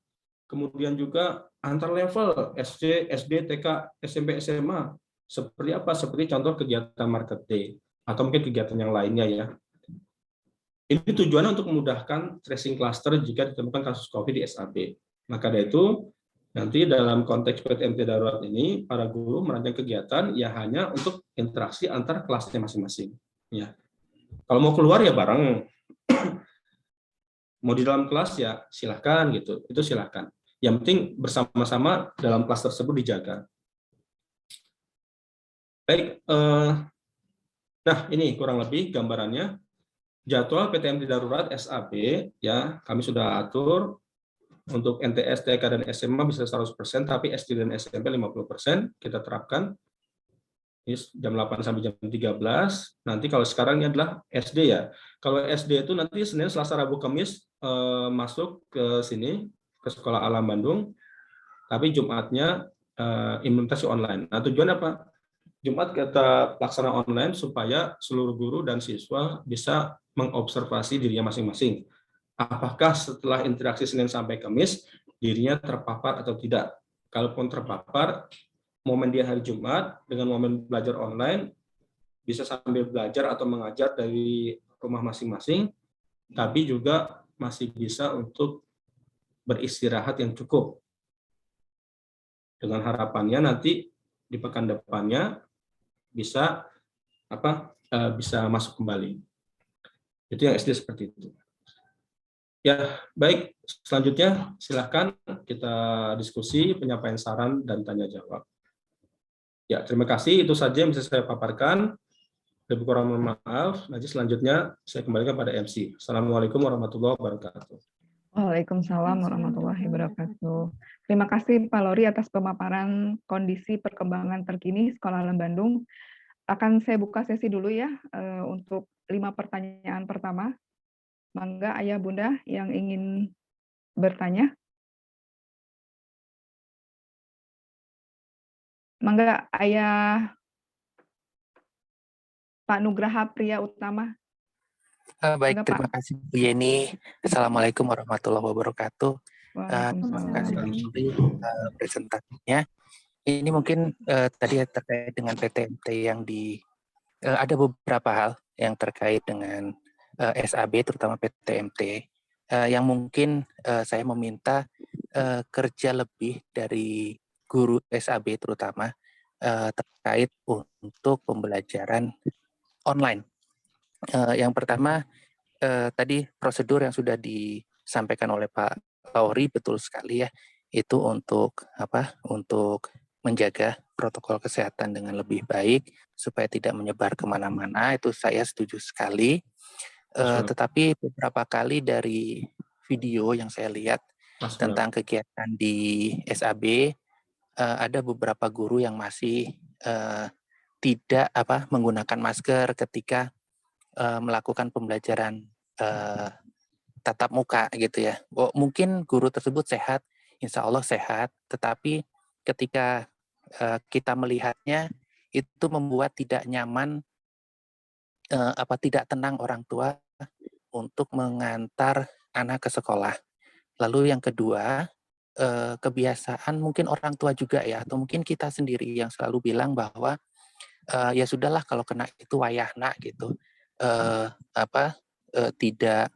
kemudian juga antar level SD, TK, SMP, SMA. Seperti apa? Seperti contoh kegiatan market day atau mungkin kegiatan yang lainnya ya. Ini tujuannya untuk memudahkan tracing cluster jika ditemukan kasus COVID di SAB. Maka dari itu, nanti dalam konteks PTMT darurat ini, para guru merancang kegiatan ya hanya untuk interaksi antar kelasnya masing-masing. Ya. Kalau mau keluar ya bareng, mau di dalam kelas ya silahkan gitu, itu silahkan. Yang penting bersama-sama dalam kelas tersebut dijaga. Baik, nah ini kurang lebih gambarannya. Jadwal PTMT darurat SAB ya kami sudah atur untuk NTS, TK, dan SMA bisa 100%, tapi SD dan SMP 50% kita terapkan. Ini jam 8 sampai jam 13. Nanti kalau sekarang ini adalah SD ya. Kalau SD itu nanti Senin, Selasa, Rabu, Kamis masuk ke sini ke Sekolah Alam Bandung, tapi Jumatnya implementasi online. Nah tujuan apa? Jumat kita laksana online supaya seluruh guru dan siswa bisa mengobservasi dirinya masing-masing. Apakah setelah interaksi Senin sampai Kamis, dirinya terpapar atau tidak. Kalaupun terpapar, momen dia hari Jumat dengan momen belajar online, bisa sambil belajar atau mengajar dari rumah masing-masing, tapi juga masih bisa untuk beristirahat yang cukup. Dengan harapannya nanti di pekan depannya bisa masuk kembali. Itu yang SD seperti itu. Ya, baik. Selanjutnya silakan kita diskusi, penyampaian saran dan tanya jawab. Ya, terima kasih. Itu saja yang bisa saya paparkan. Lebih kurang mohon maaf. Nanti selanjutnya saya kembalikan pada MC. Assalamualaikum warahmatullahi wabarakatuh. Waalaikumsalam warahmatullahi wabarakatuh. Terima kasih Pak Lori atas pemaparan kondisi perkembangan terkini Sekolah Alam Bandung. Akan saya buka sesi dulu ya untuk 5 pertanyaan pertama. Mangga Ayah Bunda yang ingin bertanya. Mangga Ayah Pak Nugraha Priya Utama. Baik, terima kasih Bu Yeni. Assalamualaikum warahmatullahi wabarakatuh. Terima kasih presentasinya. Ini mungkin tadi terkait dengan PTMT yang ada beberapa hal yang terkait dengan SAB, terutama PTMT, yang mungkin saya meminta kerja lebih dari guru SAB terutama terkait untuk pembelajaran online. Yang pertama, tadi prosedur yang sudah disampaikan oleh Pak Lauri betul sekali ya, itu untuk untuk menjaga protokol kesehatan dengan lebih baik supaya tidak menyebar kemana-mana, itu saya setuju sekali. Tetapi beberapa kali dari video yang saya lihat tentang kegiatan di SAB, ada beberapa guru yang masih tidak menggunakan masker ketika melakukan pembelajaran tatap muka gitu ya. Mungkin guru tersebut sehat, insya Allah sehat, tetapi ketika kita melihatnya itu membuat tidak nyaman, tidak tenang orang tua untuk mengantar anak ke sekolah. Lalu yang kedua, kebiasaan mungkin orang tua juga ya, atau mungkin kita sendiri yang selalu bilang bahwa ya sudahlah kalau kena itu wayahna gitu, tidak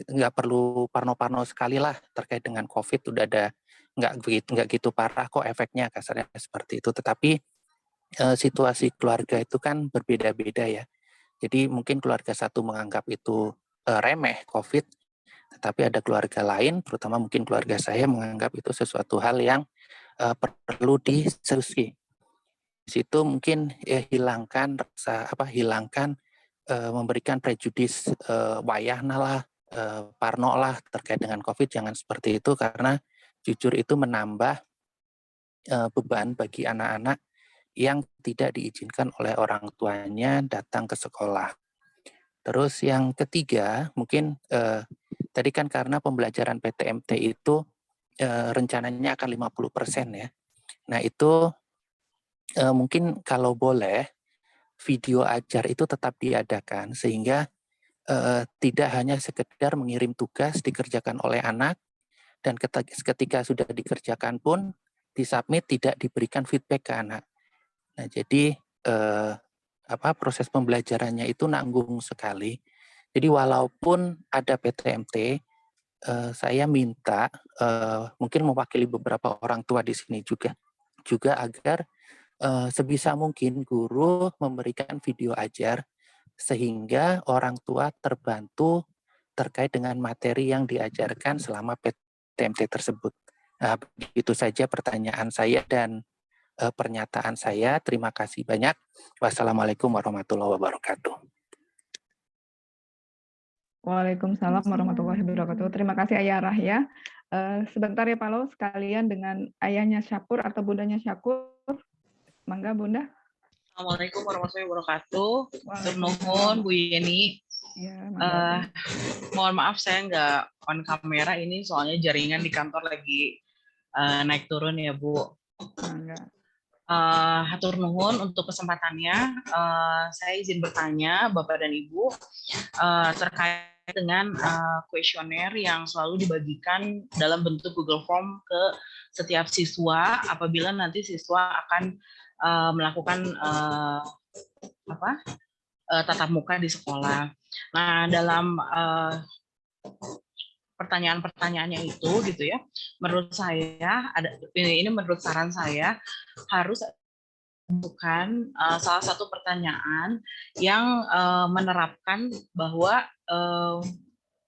nggak perlu parno-parno sekali lah terkait dengan COVID, udah ada nggak gitu parah kok efeknya, kasarnya seperti itu. Tetapi situasi keluarga itu kan berbeda-beda ya. Jadi mungkin keluarga satu menganggap itu remeh COVID, tetapi ada keluarga lain, terutama mungkin keluarga saya, menganggap itu sesuatu hal yang perlu diseriusi. Di situ mungkin hilangkan rasa memberikan prejudis wayahna lah, parno lah terkait dengan COVID, jangan seperti itu, karena jujur itu menambah beban bagi anak-anak yang tidak diizinkan oleh orang tuanya datang ke sekolah. Terus yang ketiga, mungkin tadi kan karena pembelajaran PTMT itu rencananya akan 50% ya. Nah itu mungkin kalau boleh video ajar itu tetap diadakan sehingga tidak hanya sekedar mengirim tugas dikerjakan oleh anak dan ketika sudah dikerjakan pun disubmit tidak diberikan feedback ke anak. Nah jadi proses pembelajarannya itu nanggung sekali. Jadi walaupun ada PTMT, saya minta mungkin mewakili beberapa orang tua di sini juga agar sebisa mungkin guru memberikan video ajar sehingga orang tua terbantu terkait dengan materi yang diajarkan selama PTMT tersebut. Nah, begitu saja pertanyaan saya dan pernyataan saya. Terima kasih banyak. Wassalamualaikum warahmatullahi wabarakatuh. Waalaikumsalam warahmatullahi wabarakatuh. Terima kasih Ayah Rahya. Sebentar ya Pak Lau, sekalian dengan ayahnya Syakur atau bundanya Syakur. Mangga Bunda. Assalamualaikum warahmatullahi wabarakatuh. Nuhun Bu Yeni. Ya, mohon maaf saya nggak on kamera ini soalnya jaringan di kantor lagi naik turun ya Bu. Hatur nuhun untuk kesempatannya. Saya izin bertanya Bapak dan Ibu terkait dengan kuesioner yang selalu dibagikan dalam bentuk Google Form ke setiap siswa apabila nanti siswa akan melakukan tatap muka di sekolah. Nah, dalam pertanyaan-pertanyaannya itu gitu ya, menurut saya ini menurut saran saya harus bukan salah satu pertanyaan yang menerapkan bahwa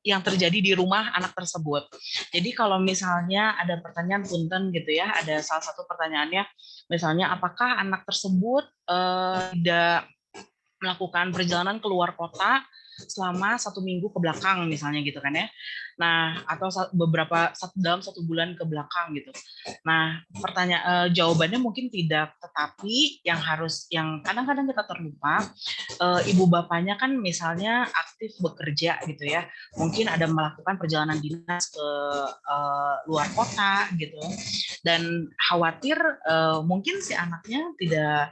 yang terjadi di rumah anak tersebut. Jadi kalau misalnya ada pertanyaan punten gitu ya, ada salah satu pertanyaannya, misalnya apakah anak tersebut tidak melakukan perjalanan keluar kota selama 1 minggu ke belakang misalnya gitu kan ya. Nah, atau dalam 1 bulan ke belakang gitu. Nah, jawabannya mungkin tidak, tetapi yang kadang-kadang kita terlupa, ibu bapaknya kan misalnya aktif bekerja gitu ya. Mungkin ada melakukan perjalanan dinas ke luar kota gitu. Dan khawatir mungkin si anaknya tidak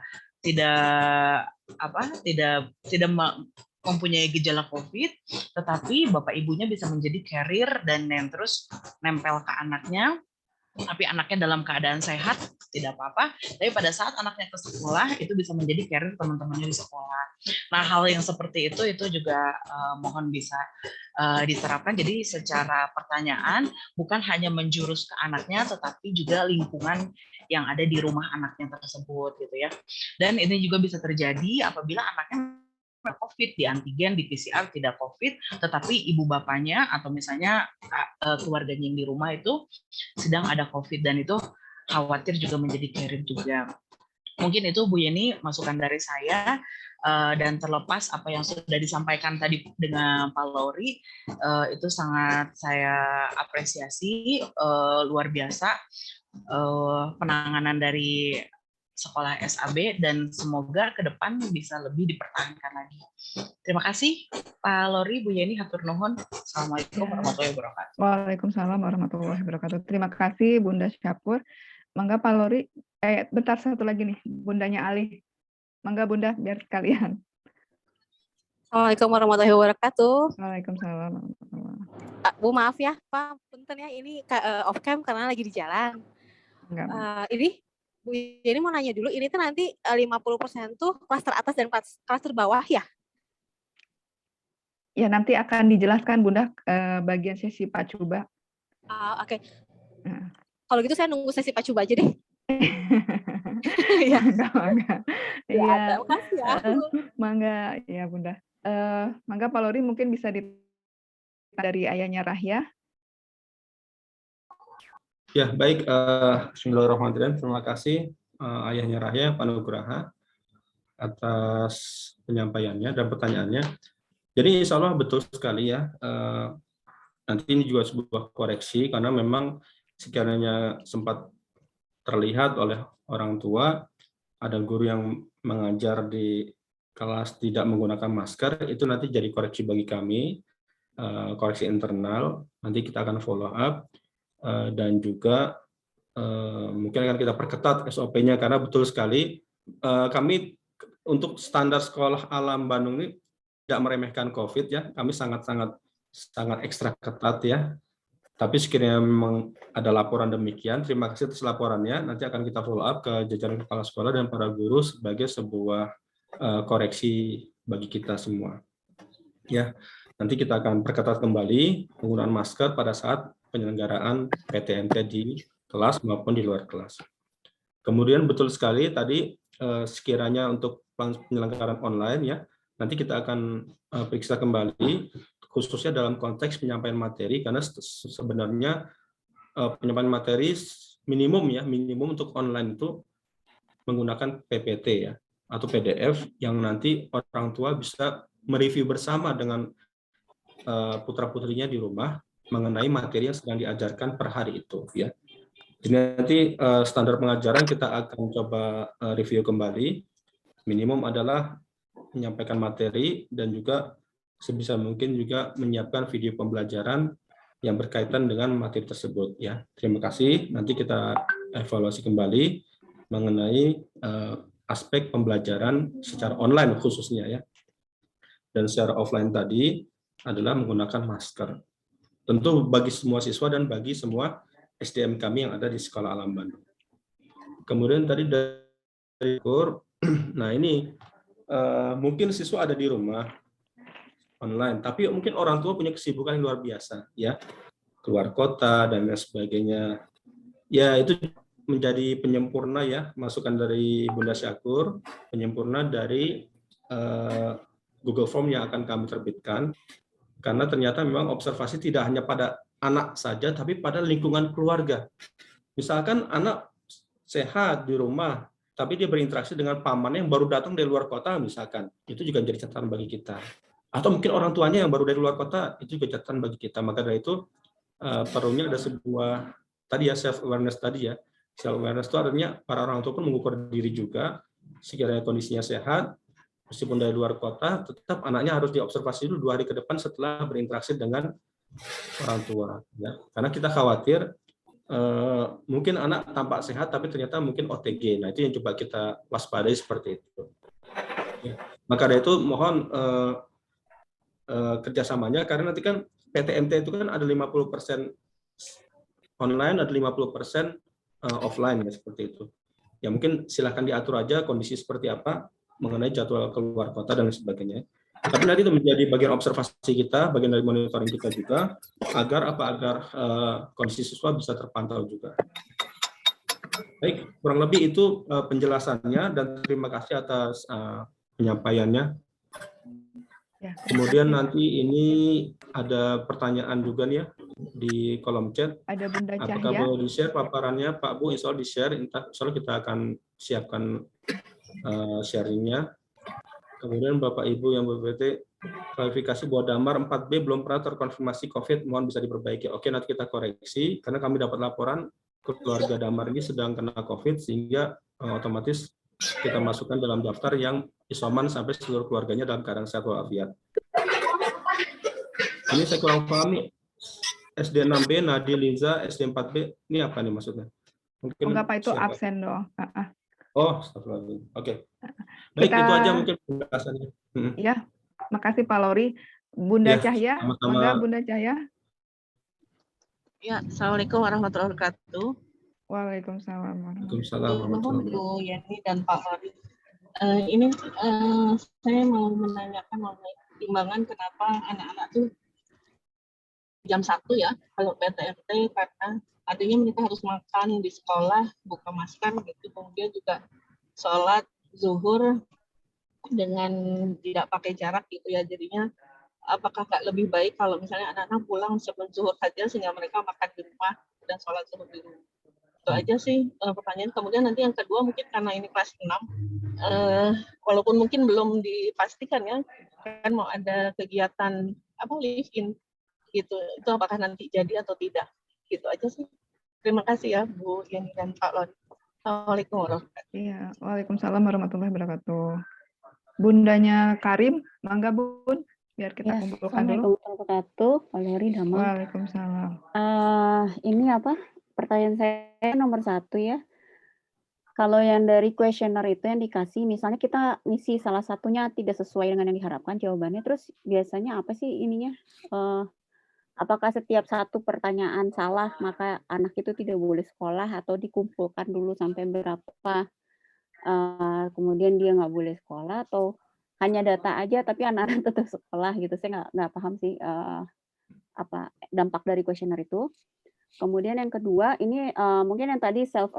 mempunyai gejala COVID, tetapi bapak ibunya bisa menjadi carrier dan yang terus nempel ke anaknya, tapi anaknya dalam keadaan sehat, tidak apa-apa, tapi pada saat anaknya ke sekolah, itu bisa menjadi carrier teman-temannya di sekolah. Nah, hal yang seperti itu juga mohon bisa diterapkan, jadi secara pertanyaan, bukan hanya menjurus ke anaknya, tetapi juga lingkungan yang ada di rumah anaknya tersebut, gitu ya. Dan ini juga bisa terjadi apabila anaknya COVID, di antigen, di PCR tidak COVID, tetapi ibu bapaknya atau misalnya keluarganya yang di rumah itu sedang ada COVID dan itu khawatir juga menjadi carrier juga. Mungkin itu Bu Yeni masukan dari saya, dan terlepas apa yang sudah disampaikan tadi dengan Pak Lauri, itu sangat saya apresiasi, luar biasa penanganan dari sekolah SAB dan semoga ke depan bisa lebih dipertahankan lagi. Terima kasih Pak Lauri, Bu Yeni, hatur nuhun. Assalamualaikum warahmatullahi wabarakatuh. Waalaikumsalam warahmatullahi wabarakatuh. Terima kasih Bunda Syapur. Mangga Pak Lauri, bentar satu lagi nih, Bundanya Ali. Mangga Bunda, biar sekalian. Assalamualaikum warahmatullahi wabarakatuh. Waalaikumsalam. Bu maaf ya Pak, punten ya ini off cam karena lagi di jalan. Ini Bu ini mau nanya dulu, ini tuh nanti 50% tuh kelas teratas dan kelas terbawah ya? Ya nanti akan dijelaskan Bunda bagian sesi Pak Cuba. Oke. Kalau gitu saya nunggu sesi Pak Cuba aja deh. Ya, mangga. Ya, makasih ya. Mangga ya Bunda. Mangga Pak Lauri mungkin bisa dari ayahnya Rahya. Ya, baik. Bismillahirrahmanirrahim. Terima kasih ayahnya Rahya, Pak Nugraha, atas penyampaiannya dan pertanyaannya. Jadi insya Allah betul sekali ya. Nanti ini juga sebuah koreksi, karena memang sekiranya sempat terlihat oleh orang tua, ada guru yang mengajar di kelas tidak menggunakan masker, itu nanti jadi koreksi bagi kami, koreksi internal. Nanti kita akan follow up. Dan juga mungkin akan kita perketat SOP-nya, karena betul sekali kami untuk standar sekolah alam Bandung ini tidak meremehkan COVID ya, kami sangat ekstra ketat ya. Tapi sekiranya memang ada laporan demikian, terima kasih atas laporannya. Nanti akan kita follow up ke jajaran kepala sekolah dan para guru sebagai sebuah koreksi bagi kita semua. Ya, nanti kita akan perketat kembali penggunaan masker pada saat penyelenggaraan PTMT di kelas maupun di luar kelas. Kemudian betul sekali tadi sekiranya untuk penyelenggaraan online ya, nanti kita akan periksa kembali khususnya dalam konteks penyampaian materi, karena sebenarnya penyampaian materi minimum untuk online itu menggunakan PPT ya atau PDF yang nanti orang tua bisa mereview bersama dengan putra-putrinya di rumah mengenai materi yang sedang diajarkan per hari itu ya. Jadi nanti standar pengajaran kita akan coba review kembali. Minimum adalah menyampaikan materi dan juga sebisa mungkin juga menyiapkan video pembelajaran yang berkaitan dengan materi tersebut ya. Terima kasih. Nanti kita evaluasi kembali mengenai aspek pembelajaran secara online khususnya ya. Dan secara offline tadi adalah menggunakan masker. Tentu bagi semua siswa dan bagi semua SDM kami yang ada di Sekolah Alam Bandung. Kemudian tadi dari nah ini mungkin siswa ada di rumah online, tapi mungkin orang tua punya kesibukan yang luar biasa, ya, keluar kota dan lain sebagainya. Ya itu menjadi penyempurna ya masukan dari Bunda Syakur, penyempurna dari Google Form yang akan kami terbitkan. Karena ternyata memang observasi tidak hanya pada anak saja, tapi pada lingkungan keluarga. Misalkan anak sehat di rumah, tapi dia berinteraksi dengan pamannya yang baru datang dari luar kota misalkan, itu juga jadi catatan bagi kita. Atau mungkin orang tuanya yang baru dari luar kota, itu juga catatan bagi kita. Maka dari itu perlunya ada sebuah, tadi ya self-awareness tadi ya. Self-awareness itu artinya para orang tua pun mengukur diri juga, sekiranya kondisinya sehat, meskipun dari luar kota, tetap anaknya harus diobservasi dulu 2 hari ke depan setelah berinteraksi dengan orang tua. Ya. Karena kita khawatir mungkin anak tampak sehat, tapi ternyata mungkin OTG. Nah itu yang coba kita waspadai seperti itu. Ya. Maka dari itu mohon kerjasamanya, karena nanti kan PTMT itu kan ada 50% online, ada 50% offline ya seperti itu. Ya mungkin silahkan diatur aja kondisi seperti apa mengenai jadwal keluar kota dan sebagainya. Tapi nanti itu menjadi bagian observasi kita, bagian dari monitoring kita juga, agar kondisi siswa bisa terpantau juga. Baik, kurang lebih itu penjelasannya, dan terima kasih atas penyampaiannya Ya, Kemudian nanti ini ada pertanyaan juga nih ya di kolom chat. ada Bunda Apakah Cahya. boleh di-share paparannya Pak Bu? Insya Allah di-share. Insya Allah kita akan siapkan sharingnya. Kemudian Bapak Ibu yang BPT, klarifikasi bahwa damar 4B belum pernah terkonfirmasi COVID, mohon bisa diperbaiki. Oke, nanti kita koreksi, karena kami dapat laporan keluarga damar ini sedang kena COVID, sehingga otomatis kita masukkan dalam daftar yang isoman sampai seluruh keluarganya dalam keadaan sehat walafiat. Ini saya kurang paham nih. SD 6B, Nadi Liza, SD 4B, ini apa nih maksudnya? Mungkin Enggak Pak, itu siapa? absen doang. Oh, astagfirullahaladzim. Oke. Baik, itu aja mungkin penjelasannya. Ya, makasih Pak Lori. Bunda Ya, Cahya, sama-sama. mangga Bunda Cahya. Ya, Assalamualaikum warahmatullahi wabarakatuh. Waalaikumsalam. Waalaikumsalam warahmatullahi wabarakatuh. Bu Yani dan Pak Lori. Ini saya mau menanyakan mengenai pertimbangan kenapa anak-anak tuh jam 1 ya kalau PTMT, karena artinya mereka harus makan di sekolah, buka masker gitu, kemudian juga sholat zuhur dengan tidak pakai jarak gitu ya, jadinya apakah nggak lebih baik kalau misalnya anak-anak pulang sebelum zuhur saja sehingga mereka makan di rumah dan sholat zuhur di rumah. Itu aja sih pertanyaan. Kemudian nanti yang kedua mungkin karena ini kelas 6, walaupun mungkin belum dipastikan ya, kan mau ada kegiatan live in gitu, itu apakah nanti jadi atau tidak, gitu aja sih. Terima kasih ya Bu Yani dan Pak Lon. Assalamualaikum warahmatullahi wabarakatuh. Iya, Waalaikumsalam warahmatullahi wabarakatuh. Bundanya Karim, mangga Bun, biar kita kumpulkan dulu. Assalamualaikum warahmatullahi wabarakatuh, Pak Lori, Damang. Waalaikumsalam. Ini pertanyaan saya nomor 1 ya. Kalau yang dari kuesioner itu yang dikasih, misalnya kita ngisi salah satunya tidak sesuai dengan yang diharapkan jawabannya, terus biasanya apa sih ininya? Apakah setiap satu pertanyaan salah, maka anak itu tidak boleh sekolah, atau dikumpulkan dulu sampai berapa, kemudian dia nggak boleh sekolah, atau hanya data aja tapi anak-anak tetap sekolah gitu? Saya nggak paham sih apa dampak dari kuesioner itu. Kemudian yang kedua, ini mungkin yang tadi self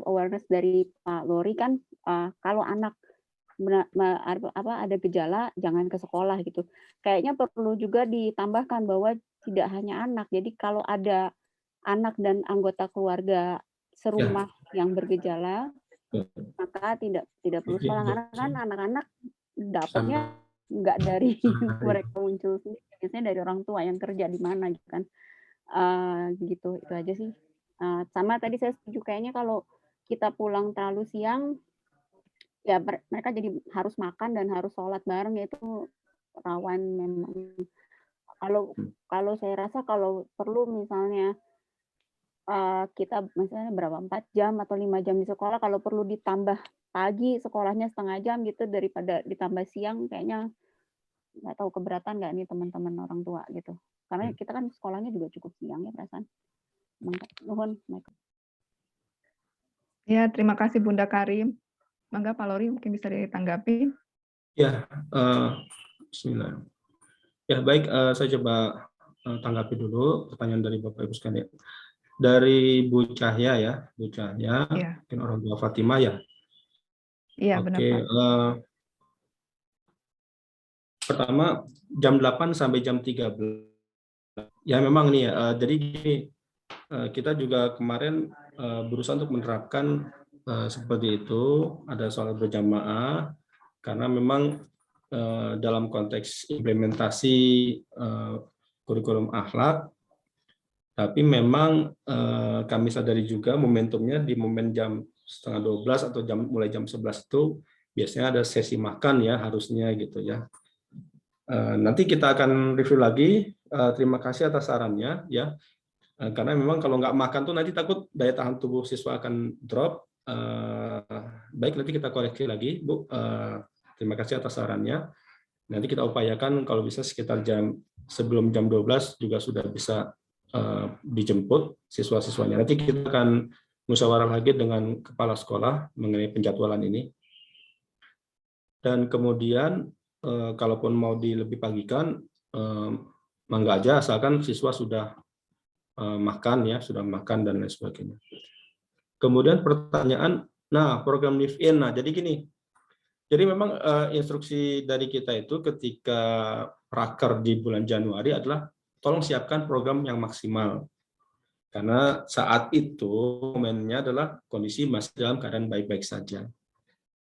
awareness dari Pak Lori kan, kalau anak ada gejala jangan ke sekolah gitu. Kayaknya perlu juga ditambahkan bahwa tidak hanya anak. Jadi kalau ada anak dan anggota keluarga serumah yang bergejala, maka tidak perlu sekolah, karena kan anak-anak dapatnya nggak dari mereka muncul sendiri, biasanya dari orang tua yang kerja di mana gitu kan. Gitu, itu aja sih. Sama tadi saya setuju kayaknya kalau kita pulang terlalu siang, ya mereka jadi harus makan dan harus sholat bareng, yaitu rawan memang. Kalau saya rasa kalau perlu misalnya kita misalnya berapa 4 jam atau 5 jam di sekolah, kalau perlu ditambah pagi sekolahnya setengah jam gitu daripada ditambah siang, kayaknya nggak tahu keberatan nggak nih teman-teman orang tua gitu, karena kita kan sekolahnya juga cukup siang ya perasaan. Mohon. Ya, terima kasih Bunda Karim. Mangga Pak Lori mungkin bisa ditanggapi. Ya, Bismillah. Ya baik, saya coba tanggapi dulu pertanyaan dari Bapak Ibu sekalian. Dari Bu Cahya ya, Bu Cahya, ya. Mungkin orang tua Fatimah ya. Iya, oke, benar Pak. Pertama jam 8 sampai jam 13. Ya memang nih ya, jadi gini, kita juga kemarin berusaha untuk menerapkan seperti itu, ada sholat berjamaah, karena memang dalam konteks implementasi kurikulum akhlak, tapi memang kami sadari juga momentumnya di momen jam 11:30 atau mulai jam 11 itu biasanya ada sesi makan ya, harusnya gitu ya. Nanti kita akan review lagi. Terima kasih atas sarannya ya, karena memang kalau nggak makan tuh nanti takut daya tahan tubuh siswa akan drop. Baik, nanti kita koreksi lagi Bu. Terima kasih atas sarannya. Nanti kita upayakan kalau bisa sekitar sebelum jam 12 juga sudah bisa dijemput siswa-siswanya. Nanti kita akan musyawarah lagi dengan kepala sekolah mengenai penjadwalan ini. Dan kemudian kalaupun mau lebih pagikan, mangga aja, asalkan siswa sudah makan ya, sudah makan dan lain sebagainya. Kemudian pertanyaan, program live in. Nah, jadi gini. Jadi memang instruksi dari kita itu ketika raker di bulan Januari adalah tolong siapkan program yang maksimal. Karena saat itu momennya adalah kondisi masih dalam keadaan baik-baik saja.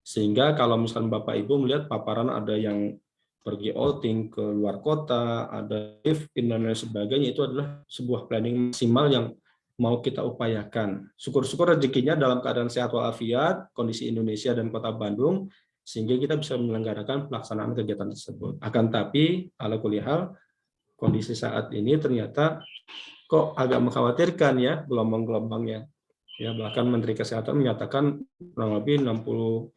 Sehingga kalau misalkan Bapak Ibu melihat paparan ada yang pergi outing ke luar kota, ada live-in dan lain sebagainya, itu adalah sebuah planning maksimal yang mau kita upayakan. Syukur-syukur rezekinya dalam keadaan sehat walafiat, kondisi Indonesia dan Kota Bandung, sehingga kita bisa menyelenggarakan pelaksanaan kegiatan tersebut. Akan tapi, ala kulli hal, kondisi saat ini ternyata kok agak mengkhawatirkan ya gelombang-gelombangnya. Ya, bahkan Menteri Kesehatan menyatakan kurang lebih 65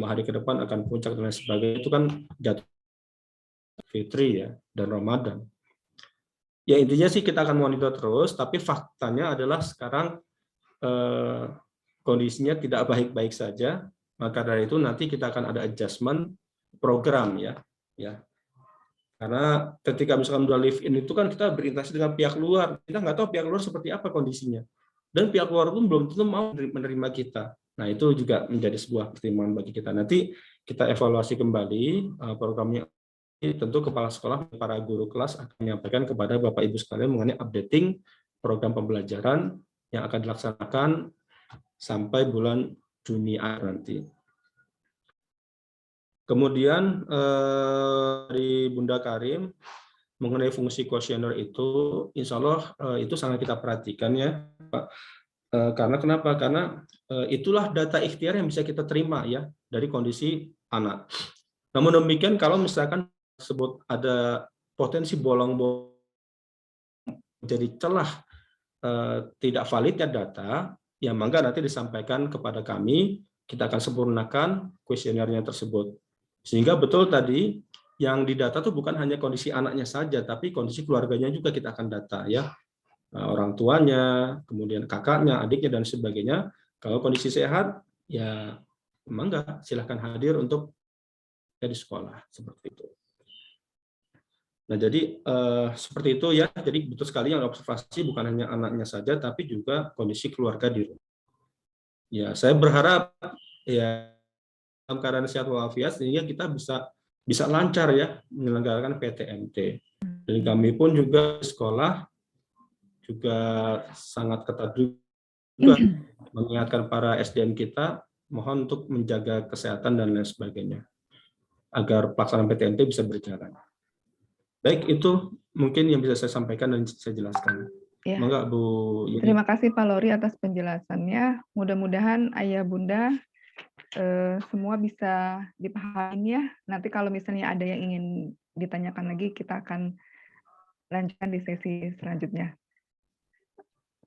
hari ke depan akan puncak dan lain sebagainya. Itu kan jatuh Fitri ya dan Ramadan. Ya intinya sih kita akan monitor terus, tapi faktanya adalah sekarang kondisinya tidak baik-baik saja. Maka dari itu nanti kita akan ada adjustment program ya. Karena ketika misalkan udah live in itu kan kita berinteraksi dengan pihak luar, kita nggak tahu pihak luar seperti apa kondisinya, dan pihak luar pun belum tentu mau menerima kita. Nah itu juga menjadi sebuah pertimbangan bagi kita. Nanti kita evaluasi kembali programnya. Tentu kepala sekolah, para guru kelas akan menyampaikan kepada Bapak Ibu sekalian mengenai updating program pembelajaran yang akan dilaksanakan sampai bulan Juni nanti. Kemudian dari Bunda Karim mengenai fungsi kuesioner itu, insya Allah itu sangat kita perhatikan ya, Pak. Karena kenapa? Karena itulah data ikhtiar yang bisa kita terima ya dari kondisi anak. Namun demikian kalau misalkan tersebut ada potensi bolong-bolong menjadi celah tidak validnya data, ya maka nanti disampaikan kepada kami, kita akan sempurnakan kuesionernya tersebut. Sehingga betul tadi yang didata itu bukan hanya kondisi anaknya saja, tapi kondisi keluarganya juga kita akan data ya. Orang tuanya, kemudian kakaknya, adiknya dan sebagainya. Kalau kondisi sehat, ya mangga silahkan hadir untuk di sekolah seperti itu. Nah, jadi seperti itu ya. Jadi betul sekali yang observasi bukan hanya anaknya saja, tapi juga kondisi keluarga di rumah. Ya, saya berharap ya dalam keadaan sehat walafiat sehingga kita bisa lancar ya menyelenggarakan PTMT. Dan kami pun juga sekolah juga sangat ketat juga mengingatkan para SDM kita mohon untuk menjaga kesehatan dan lain sebagainya agar pelaksanaan PTMT bisa berjalan. Baik, itu mungkin yang bisa saya sampaikan dan saya jelaskan. Ya. Monggo Bu Yuni. Terima kasih Pak Lori atas penjelasannya. Mudah-mudahan Ayah Bunda semua bisa dipahami ya. Nanti kalau misalnya ada yang ingin ditanyakan lagi, kita akan lanjutkan di sesi selanjutnya.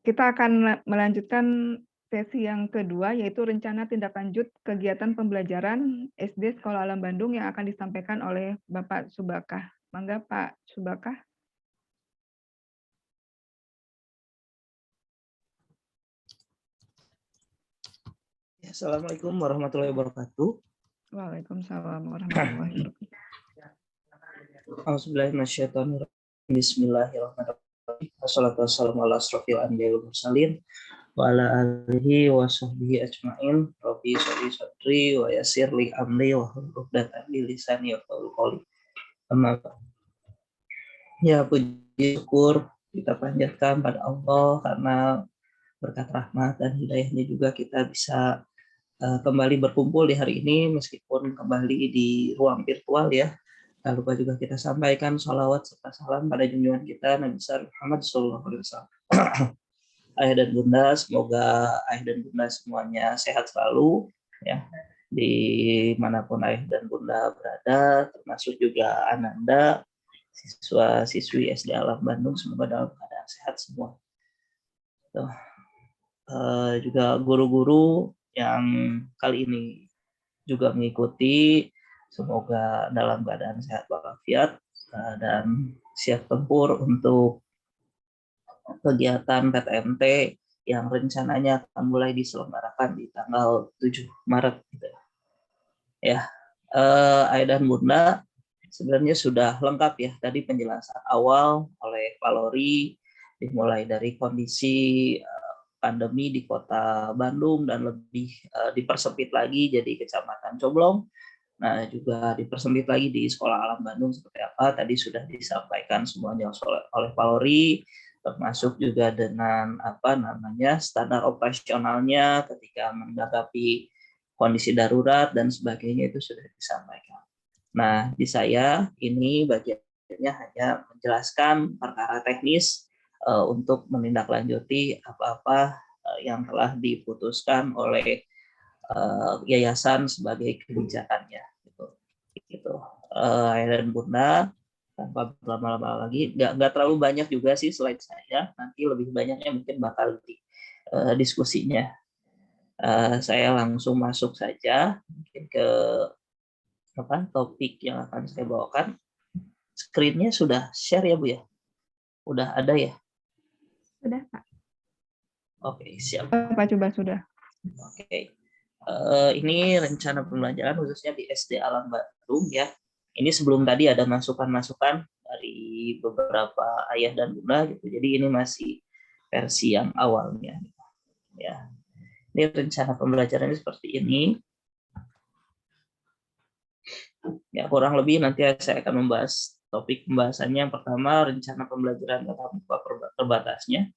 Kita akan melanjutkan sesi yang kedua, yaitu rencana tindak lanjut kegiatan pembelajaran SD Sekolah Alam Bandung yang akan disampaikan oleh Bapak Subakah. Mangga Pak Subakah. Assalamualaikum warahmatullahi wabarakatuh. Waalaikumsalam warahmatullahi wabarakatuh. Auzubillahiminasyaitonirrajim. Bismillahirrahmanirrahim. Wassalatu wassalamu ala asrofil anbiya'i wal mursalin wa ala alihi wa sahbihi ajmain. Rabbi sholli sadri wa yassir li amri wa hlul 'uqdatam min lisani yafqahu qawli. Amma ba'du. Ya, puji syukur kita panjatkan pada Allah karena berkat rahmat dan hidayahnya juga kita bisa kembali berkumpul di hari ini meskipun kembali di ruang virtual ya. Tak lupa juga kita sampaikan sholawat serta salam pada junjungan kita Nabi besar Muhammad SAW. Ayah dan Bunda, semoga Ayah dan Bunda semuanya sehat selalu ya, dimanapun Ayah dan Bunda berada, termasuk juga Ananda, siswa-siswi SD Alam Bandung, semoga dalam keadaan sehat semua. Juga guru-guru yang kali ini juga mengikuti, semoga dalam keadaan sehat walafiat dan siap tempur untuk kegiatan PTMT yang rencananya akan mulai diselenggarakan di tanggal 7 Maret gitu. Ya, Ayah dan Bunda sebenarnya sudah lengkap ya tadi penjelasan awal oleh Pak Lori, dimulai dari kondisi pandemi di Kota Bandung dan lebih dipersempit lagi jadi Kecamatan Coblong, Nah, juga dipersempit lagi di Sekolah Alam Bandung seperti apa, tadi sudah disampaikan semuanya oleh Pak Lori, termasuk juga dengan standar operasionalnya ketika menghadapi kondisi darurat dan sebagainya itu sudah disampaikan. Nah, di saya ini bagiannya hanya menjelaskan perkara teknis untuk menindaklanjuti apa-apa yang telah diputuskan oleh yayasan sebagai kebijakannya gitu. Ayah dan Bunda, tanpa berlama-lama lagi, nggak terlalu banyak juga sih slide saya, nanti lebih banyaknya mungkin bakal di diskusinya. Saya langsung masuk saja mungkin ke topik yang akan saya bawakan. Screen-nya sudah share ya Bu ya? Udah ada ya? Sudah, Pak. Oke, siap. Pak coba sudah. Oke. Ini rencana pembelajaran khususnya di SD Alam Bandung ya. Ini sebelum tadi ada masukan-masukan dari beberapa ayah dan bunda gitu. Jadi ini masih versi yang awalnya ya. Ini rencana pembelajarannya seperti ini. Ya, kurang lebih nanti saya akan membahas topik pembahasannya. Yang pertama, rencana pembelajaran tatap muka terbatasnya,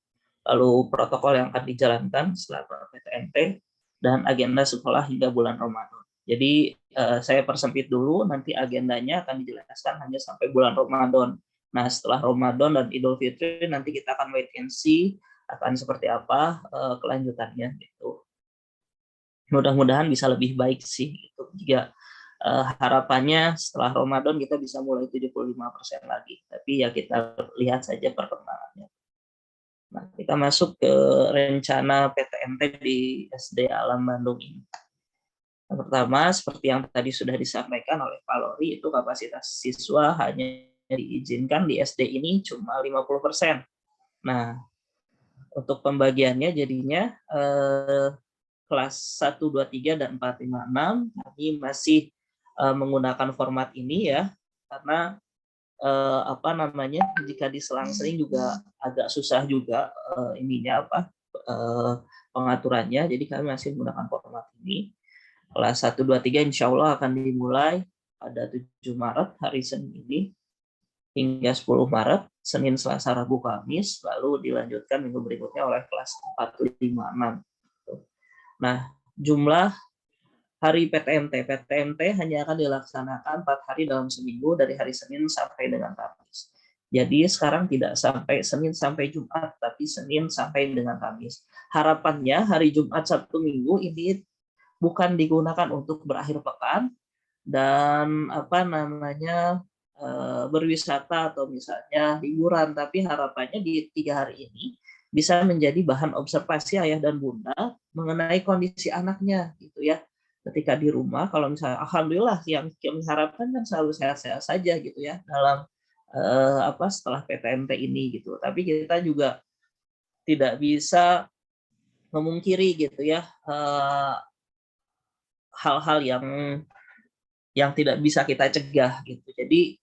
lalu protokol yang akan dijalankan setelah PTMT, dan agenda sekolah hingga bulan Ramadan. Jadi saya persempit dulu, nanti agendanya akan dijelaskan hanya sampai bulan Ramadan. Nah, setelah Ramadan dan Idul Fitri nanti kita akan wait and see akan seperti apa kelanjutannya gitu. Mudah-mudahan bisa lebih baik sih gitu. Jika harapannya setelah Ramadan kita bisa mulai 75% lagi. Tapi ya kita lihat saja perkembangannya. Nah, kita masuk ke rencana PTMT di SD Alam Bandung ini. Yang pertama, seperti yang tadi sudah disampaikan oleh Pak Lori, itu kapasitas siswa hanya diizinkan di SD ini cuma 50%. Nah, untuk pembagiannya jadinya kelas 1, 2, 3, dan 4, 5, 6 kami masih menggunakan format ini ya, karena jika diselang-seling juga agak susah juga pengaturannya, jadi kami masih menggunakan format ini. Kelas 1, 2, 3 insya Allah akan dimulai pada 7 Maret hari Senin ini hingga 10 Maret, Senin, Selasa, Rabu, Kamis, lalu dilanjutkan minggu berikutnya oleh kelas 4, 5, 6. Nah, jumlah hari PTMT hanya akan dilaksanakan 4 hari dalam seminggu dari hari Senin sampai dengan Kamis. Jadi sekarang tidak sampai Senin sampai Jumat, tapi Senin sampai dengan Kamis. Harapannya hari Jumat, Sabtu, Minggu ini bukan digunakan untuk berakhir pekan dan berwisata atau misalnya liburan, tapi harapannya di 3 hari ini bisa menjadi bahan observasi ayah dan bunda mengenai kondisi anaknya gitu ya. Ketika di rumah, kalau misalnya alhamdulillah yang kami harapkan kan selalu sehat-sehat saja gitu ya dalam setelah PTMT ini gitu. Tapi kita juga tidak bisa memungkiri gitu ya hal-hal yang tidak bisa kita cegah gitu. Jadi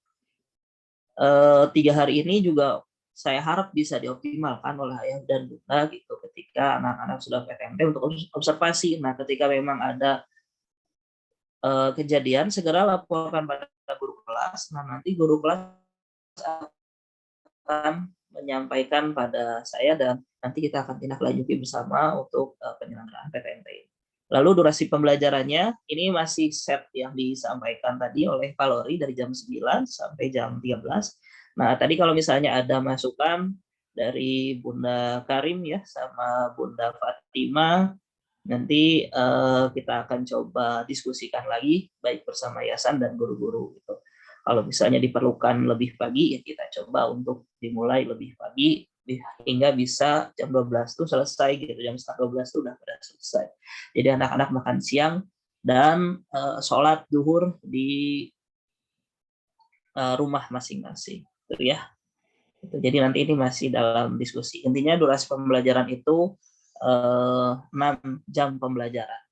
3 hari ini juga saya harap bisa dioptimalkan oleh ayah dan bunda gitu ketika anak-anak sudah PTMT untuk observasi. Nah, ketika memang ada kejadian segera laporkan pada guru kelas. Nah, nanti guru kelas akan menyampaikan pada saya dan nanti kita akan tindak lanjuti bersama untuk penyelenggaraan PTMT. Lalu durasi pembelajarannya ini masih set yang disampaikan tadi oleh Pak Lori dari jam 9 sampai jam 13. Nah, tadi kalau misalnya ada masukan dari Bunda Karim ya sama Bunda Fatima, nanti kita akan coba diskusikan lagi baik bersama yayasan dan guru-guru gitu. Kalau misalnya diperlukan lebih pagi ya kita coba untuk dimulai lebih pagi hingga bisa jam 12 itu selesai gitu, jam setengah 12 itu udah pada selesai. Jadi anak-anak makan siang dan sholat zuhur di rumah masing-masing gitu ya. Jadi nanti ini masih dalam diskusi. Intinya durasi pembelajaran itu 6 jam pembelajaran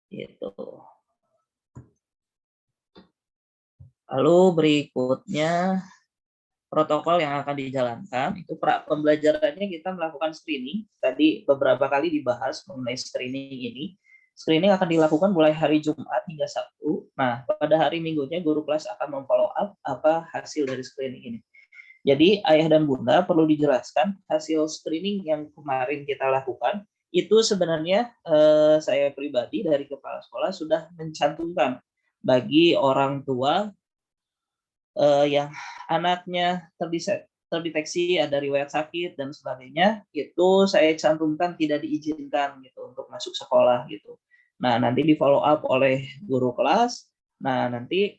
gitu. Lalu berikutnya protokol yang akan dijalankan itu pembelajarannya kita melakukan screening. Tadi beberapa kali dibahas mengenai screening ini. Screening akan dilakukan mulai hari Jumat hingga Sabtu. Nah, pada hari Minggunya guru kelas akan memfollow up apa hasil dari screening ini. Jadi ayah dan bunda perlu dijelaskan hasil screening yang kemarin kita lakukan itu sebenarnya saya pribadi dari kepala sekolah sudah mencantumkan bagi orang tua yang anaknya terdeteksi ada riwayat sakit dan sebagainya, itu saya cantumkan tidak diizinkan gitu untuk masuk sekolah gitu. Nah, nanti di follow up oleh guru kelas. Nah, nanti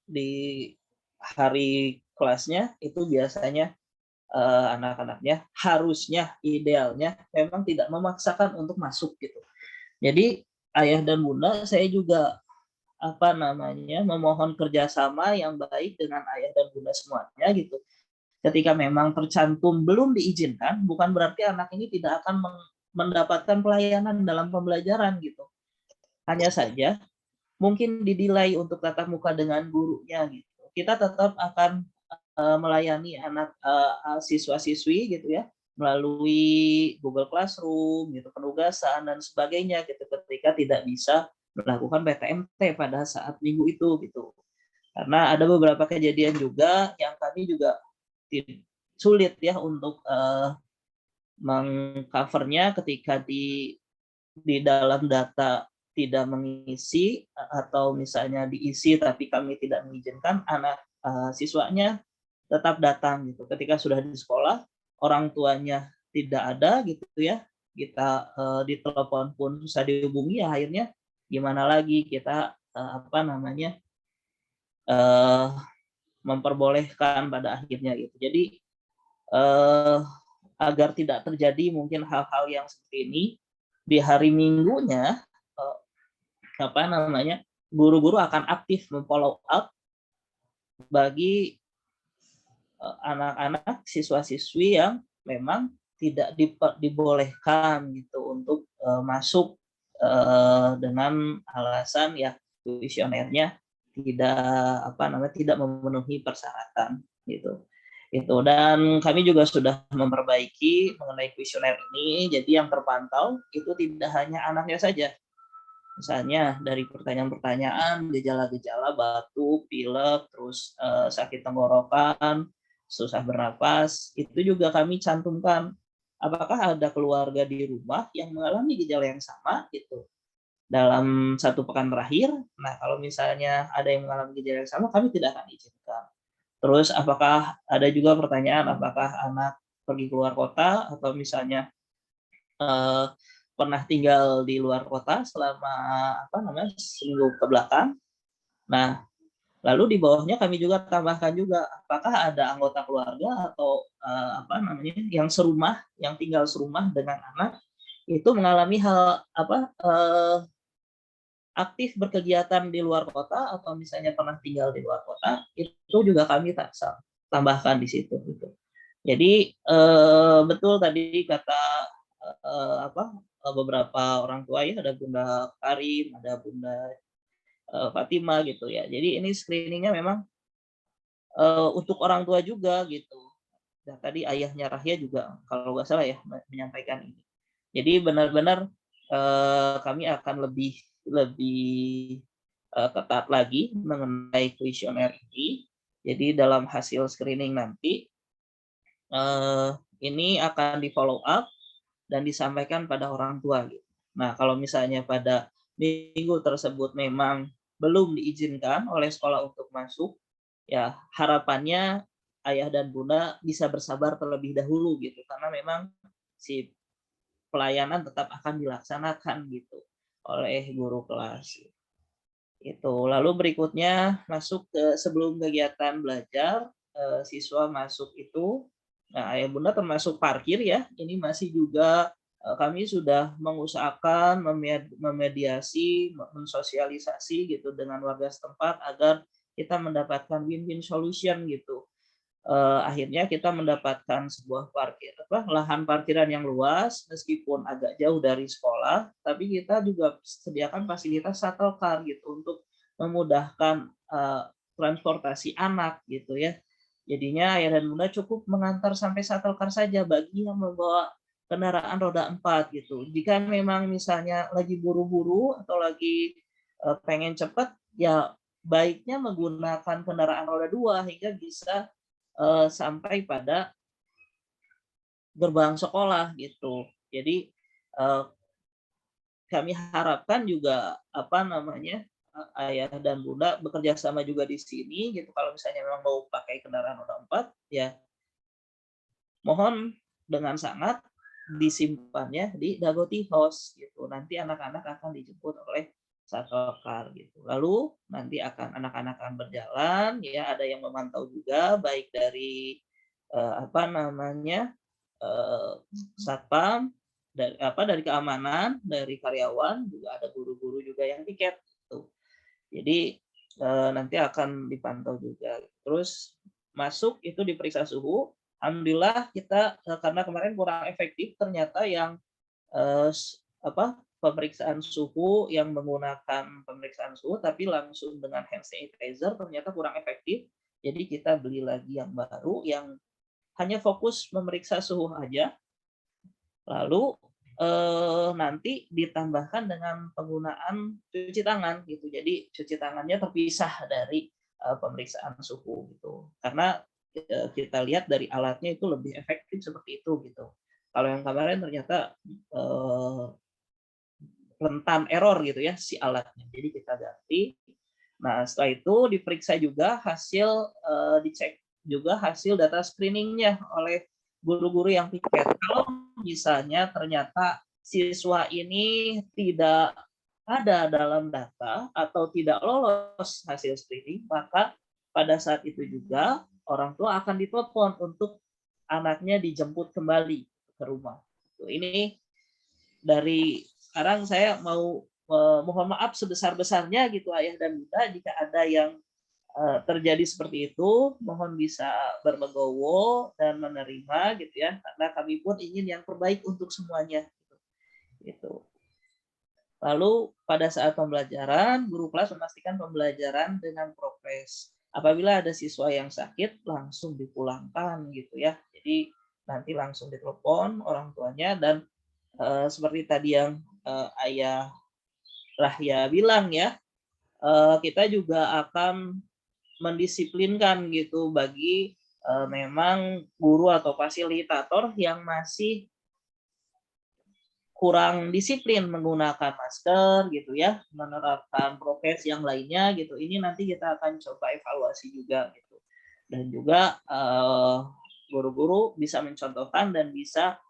di hari kelasnya itu biasanya anak-anaknya harusnya idealnya memang tidak memaksakan untuk masuk gitu. Jadi ayah dan bunda saya juga memohon kerjasama yang baik dengan ayah dan bunda semuanya gitu. Ketika memang tercantum belum diizinkan, bukan berarti anak ini tidak akan mendapatkan pelayanan dalam pembelajaran gitu. Hanya saja mungkin didilai untuk tatap muka dengan gurunya gitu. Kita tetap akan melayani anak siswa-siswi gitu ya melalui Google Classroom gitu, penugasan dan sebagainya gitu ketika tidak bisa melakukan PTMT pada saat minggu itu gitu. Karena ada beberapa kejadian juga yang kami juga sulit ya untuk mengcovernya ketika di dalam data tidak mengisi atau misalnya diisi tapi kami tidak mengizinkan, anak siswanya tetap datang gitu. Ketika sudah di sekolah, orang tuanya tidak ada gitu ya, kita ditelepon pun susah dihubungi, ya akhirnya gimana lagi kita memperbolehkan pada akhirnya gitu. Jadi agar tidak terjadi mungkin hal-hal yang seperti ini di hari Minggunya, guru-guru akan aktif memfollow up bagi anak-anak siswa-siswi yang memang tidak dibolehkan gitu untuk masuk dengan alasan ya kuesionernya tidak memenuhi persyaratan gitu. Dan kami juga sudah memperbaiki mengenai kuesioner ini. Jadi yang terpantau itu tidak hanya anaknya saja. Misalnya dari pertanyaan-pertanyaan, gejala-gejala batuk, pilek, terus sakit tenggorokan, susah bernapas, itu juga kami cantumkan. Apakah ada keluarga di rumah yang mengalami gejala yang sama gitu dalam 1 pekan terakhir? Nah, kalau misalnya ada yang mengalami gejala yang sama, kami tidak akan izinkan. Terus apakah ada juga pertanyaan apakah anak pergi keluar kota atau misalnya pernah tinggal di luar kota selama seminggu ke belakang. Nah, lalu di bawahnya kami juga tambahkan juga apakah ada anggota keluarga atau yang serumah, yang tinggal serumah dengan anak itu mengalami hal aktif berkegiatan di luar kota atau misalnya pernah tinggal di luar kota, itu juga kami tambahkan di situ gitu. Jadi betul tadi kata beberapa orang tua ya, ada Bunda Karim, ada Bunda Fatima gitu ya. Jadi ini screeningnya memang untuk orang tua juga gitu. Dan tadi ayahnya Rahya juga kalau nggak salah ya menyampaikan ini. Jadi benar-benar kami akan lebih ketat lagi mengenai kuesioner ini. Jadi dalam hasil screening nanti ini akan di follow up dan disampaikan pada orang tua. Nah, kalau misalnya pada minggu tersebut memang belum diizinkan oleh sekolah untuk masuk, ya harapannya ayah dan bunda bisa bersabar terlebih dahulu gitu, karena memang si pelayanan tetap akan dilaksanakan gitu oleh guru kelas. Itu. Lalu berikutnya masuk ke sebelum kegiatan belajar, siswa masuk itu. Nah, ayah bunda termasuk parkir ya, ini masih juga kami sudah mengusahakan memediasi, mensosialisasi gitu dengan warga setempat agar kita mendapatkan win-win solution gitu. Akhirnya kita mendapatkan sebuah lahan parkiran yang luas meskipun agak jauh dari sekolah, tapi kita juga sediakan fasilitas shuttle car gitu untuk memudahkan transportasi anak gitu ya. Jadinya ayah dan bunda cukup mengantar sampai shuttle car saja bagi yang membawa kendaraan roda 4 gitu. Jika memang misalnya lagi buru-buru atau lagi pengen cepat, ya baiknya menggunakan kendaraan roda 2 hingga bisa sampai pada gerbang sekolah gitu. Jadi kami harapkan juga ayah dan bunda bekerja sama juga di sini gitu. Kalau misalnya memang mau pakai kendaraan roda 4, ya mohon dengan sangat disimpannya di Dagoti House gitu. Nanti anak-anak akan dijemput oleh shuttle car gitu. Lalu nanti anak-anak akan berjalan, ya ada yang memantau juga baik dari satpam, dari keamanan, dari karyawan, juga ada guru-guru juga yang piket gitu. Jadi nanti akan dipantau juga. Terus masuk itu diperiksa suhu. Alhamdulillah kita karena kemarin kurang efektif, ternyata yang pemeriksaan suhu yang menggunakan pemeriksaan suhu tapi langsung dengan hand sanitizer ternyata kurang efektif. Jadi kita beli lagi yang baru yang hanya fokus memeriksa suhu aja. Lalu nanti ditambahkan dengan penggunaan cuci tangan gitu. Jadi cuci tangannya terpisah dari pemeriksaan suhu gitu. Karena kita lihat dari alatnya itu lebih efektif seperti itu gitu. Kalau yang kemarin ternyata rentan error gitu ya si alatnya. Jadi kita ganti. Nah, setelah itu diperiksa juga dicek juga hasil data screeningnya oleh guru-guru yang piket. Kalau misalnya ternyata siswa ini tidak ada dalam data atau tidak lolos hasil screening, maka pada saat itu juga orang tua akan ditelepon untuk anaknya dijemput kembali ke rumah. Ini dari sekarang saya mau mohon maaf sebesar-besarnya gitu ayah dan bunda jika ada yang terjadi seperti itu, mohon bisa berlegowo dan menerima gitu ya, karena kami pun ingin yang terbaik untuk semuanya gitu. Lalu pada saat pembelajaran, guru kelas memastikan pembelajaran dengan progres. Apabila ada siswa yang sakit, langsung dipulangkan gitu ya. Jadi nanti langsung ditelepon orang tuanya dan seperti tadi yang ayah Rahya bilang ya, kita juga akan mendisiplinkan gitu bagi memang guru atau fasilitator yang masih kurang disiplin menggunakan masker gitu ya, menerapkan prokes yang lainnya gitu. Ini nanti kita akan coba evaluasi juga gitu. Dan juga guru-guru bisa mencontohkan dan bisa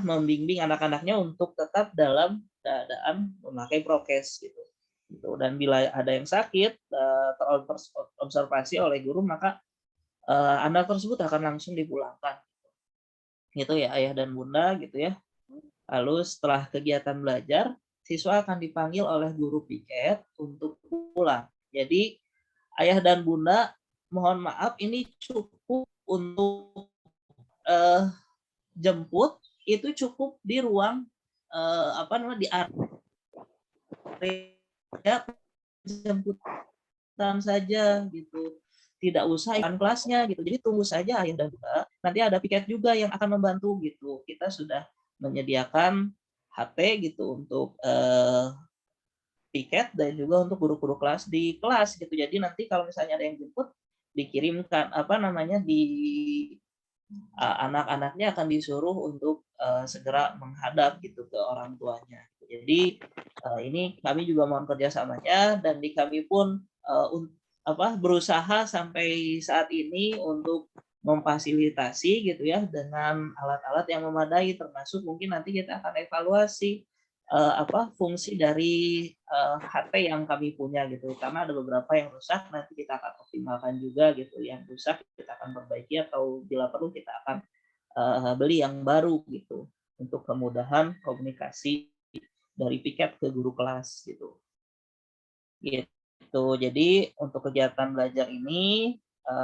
membimbing anak-anaknya untuk tetap dalam keadaan memakai prokes gitu. Dan bila ada yang sakit terobservasi oleh guru, maka anak tersebut akan langsung dipulangkan. Gitu ya ayah dan bunda gitu ya. Lalu setelah kegiatan belajar, siswa akan dipanggil oleh guru piket untuk pulang. Jadi ayah dan bunda mohon maaf ini cukup untuk jemput itu cukup di ruang di area jemputan saja gitu, tidak usah ikut kelasnya gitu. Jadi tunggu saja ayah dan bunda, nanti ada piket juga yang akan membantu gitu. Kita sudah menyediakan HP gitu untuk piket dan juga untuk guru-guru kelas di kelas gitu. Jadi nanti kalau misalnya ada yang jemput dikirimkan anak-anaknya akan disuruh untuk segera menghadap gitu ke orang tuanya. Jadi ini kami juga mohon kerjasamanya dan di kami pun berusaha sampai saat ini untuk memfasilitasi gitu ya dengan alat-alat yang memadai, termasuk mungkin nanti kita akan evaluasi fungsi dari HP yang kami punya gitu, karena ada beberapa yang rusak, nanti kita akan optimalkan juga gitu. Yang rusak kita akan perbaiki atau bila perlu kita akan beli yang baru gitu untuk kemudahan komunikasi dari piket ke guru kelas gitu. Jadi untuk kegiatan belajar ini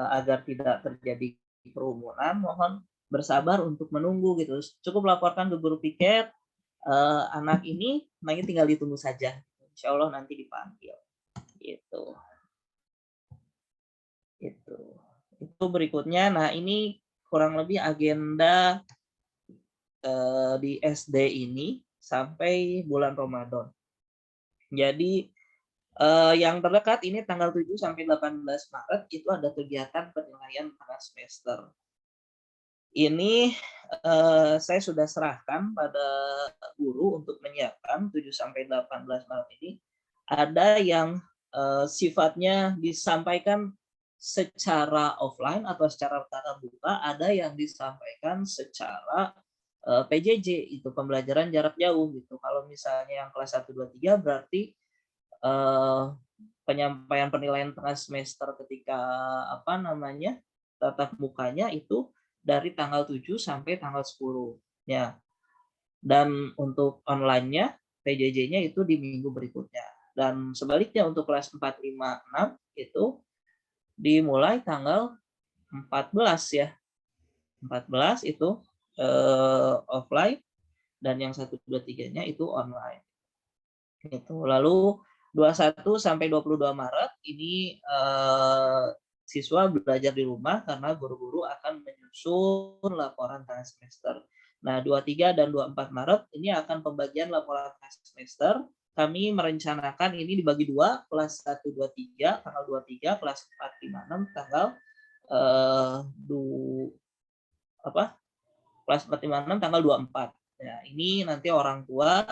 agar tidak terjadi kerumunan, mohon bersabar untuk menunggu gitu. Cukup laporkan ke guru piket, anak ini tinggal ditunggu saja. Insya Allah nanti dipanggil. Gitu. Itu berikutnya. Nah ini kurang lebih agenda di SD ini sampai bulan Ramadan. Jadi yang terdekat ini tanggal 7 sampai 18 Maret itu ada kegiatan penilaian tengah semester. Ini saya sudah serahkan pada guru untuk menyiapkan 7 sampai 18 Maret ini. Ada yang sifatnya disampaikan secara offline atau secara tatap muka, ada yang disampaikan secara PJJ, itu pembelajaran jarak jauh gitu. Kalau misalnya yang kelas 1, 2, 3 berarti penyampaian penilaian tengah semester ketika tatap mukanya itu dari tanggal 7 sampai tanggal 10 ya. Dan untuk online-nya PJJ-nya itu di minggu berikutnya. Dan sebaliknya untuk kelas 4, 5, 6 itu dimulai tanggal 14 ya. 14 itu offline dan yang 1, 2, 3-nya itu online. Itu. Lalu 21 sampai 22 Maret ini siswa belajar di rumah karena guru-guru akan menyusun laporan tengah semester. Nah, 23 dan 24 Maret ini akan pembagian laporan tengah semester. Kami merencanakan ini dibagi dua, kelas 1, 2, 3, tanggal 23, kelas 4, 5, 6, tanggal kelas 4, 5, 6, tanggal 24. Ya, ini nanti orang tua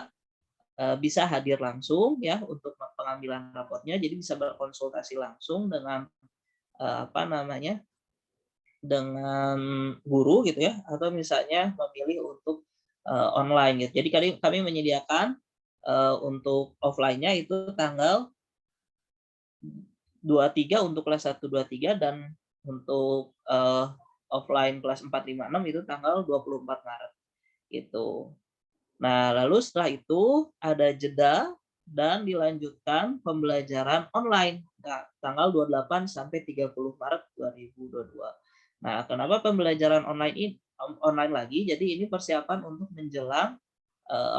bisa hadir langsung ya untuk pengambilan raportnya, jadi bisa berkonsultasi langsung dengan dengan guru gitu ya, atau misalnya memilih untuk online gitu. Jadi kami menyediakan untuk offline-nya itu tanggal 23 untuk kelas 1, 2, 3 dan untuk offline kelas 4, 5, 6 itu tanggal 24 Maret gitu. Nah, lalu setelah itu ada jeda dan dilanjutkan pembelajaran online tanggal 28 sampai 30 Maret 2022. Nah, kenapa pembelajaran online lagi? Jadi ini persiapan untuk menjelang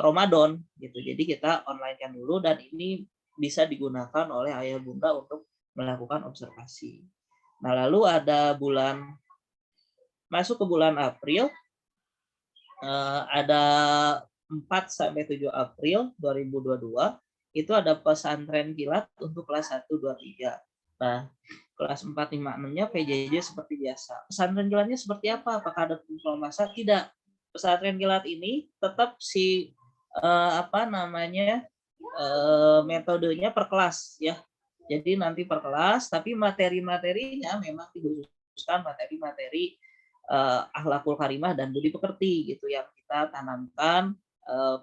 Ramadan gitu. Jadi kita online-kan dulu dan ini bisa digunakan oleh ayah bunda untuk melakukan observasi. Nah, lalu ada masuk ke bulan April, ada 4 sampai 7 April 2022 itu ada pesantren kilat untuk kelas 1, 2, 3. Nah, kelas 4, 5, 6-nya PJJ seperti biasa. Pesantren kilatnya seperti apa? Apakah ada kurikulum masa? Tidak. Pesantren kilat ini tetap metodenya per kelas ya. Jadi nanti per kelas, tapi materi-materinya memang dikhususkan materi-materi akhlakul karimah dan budi pekerti gitu yang kita tanamkan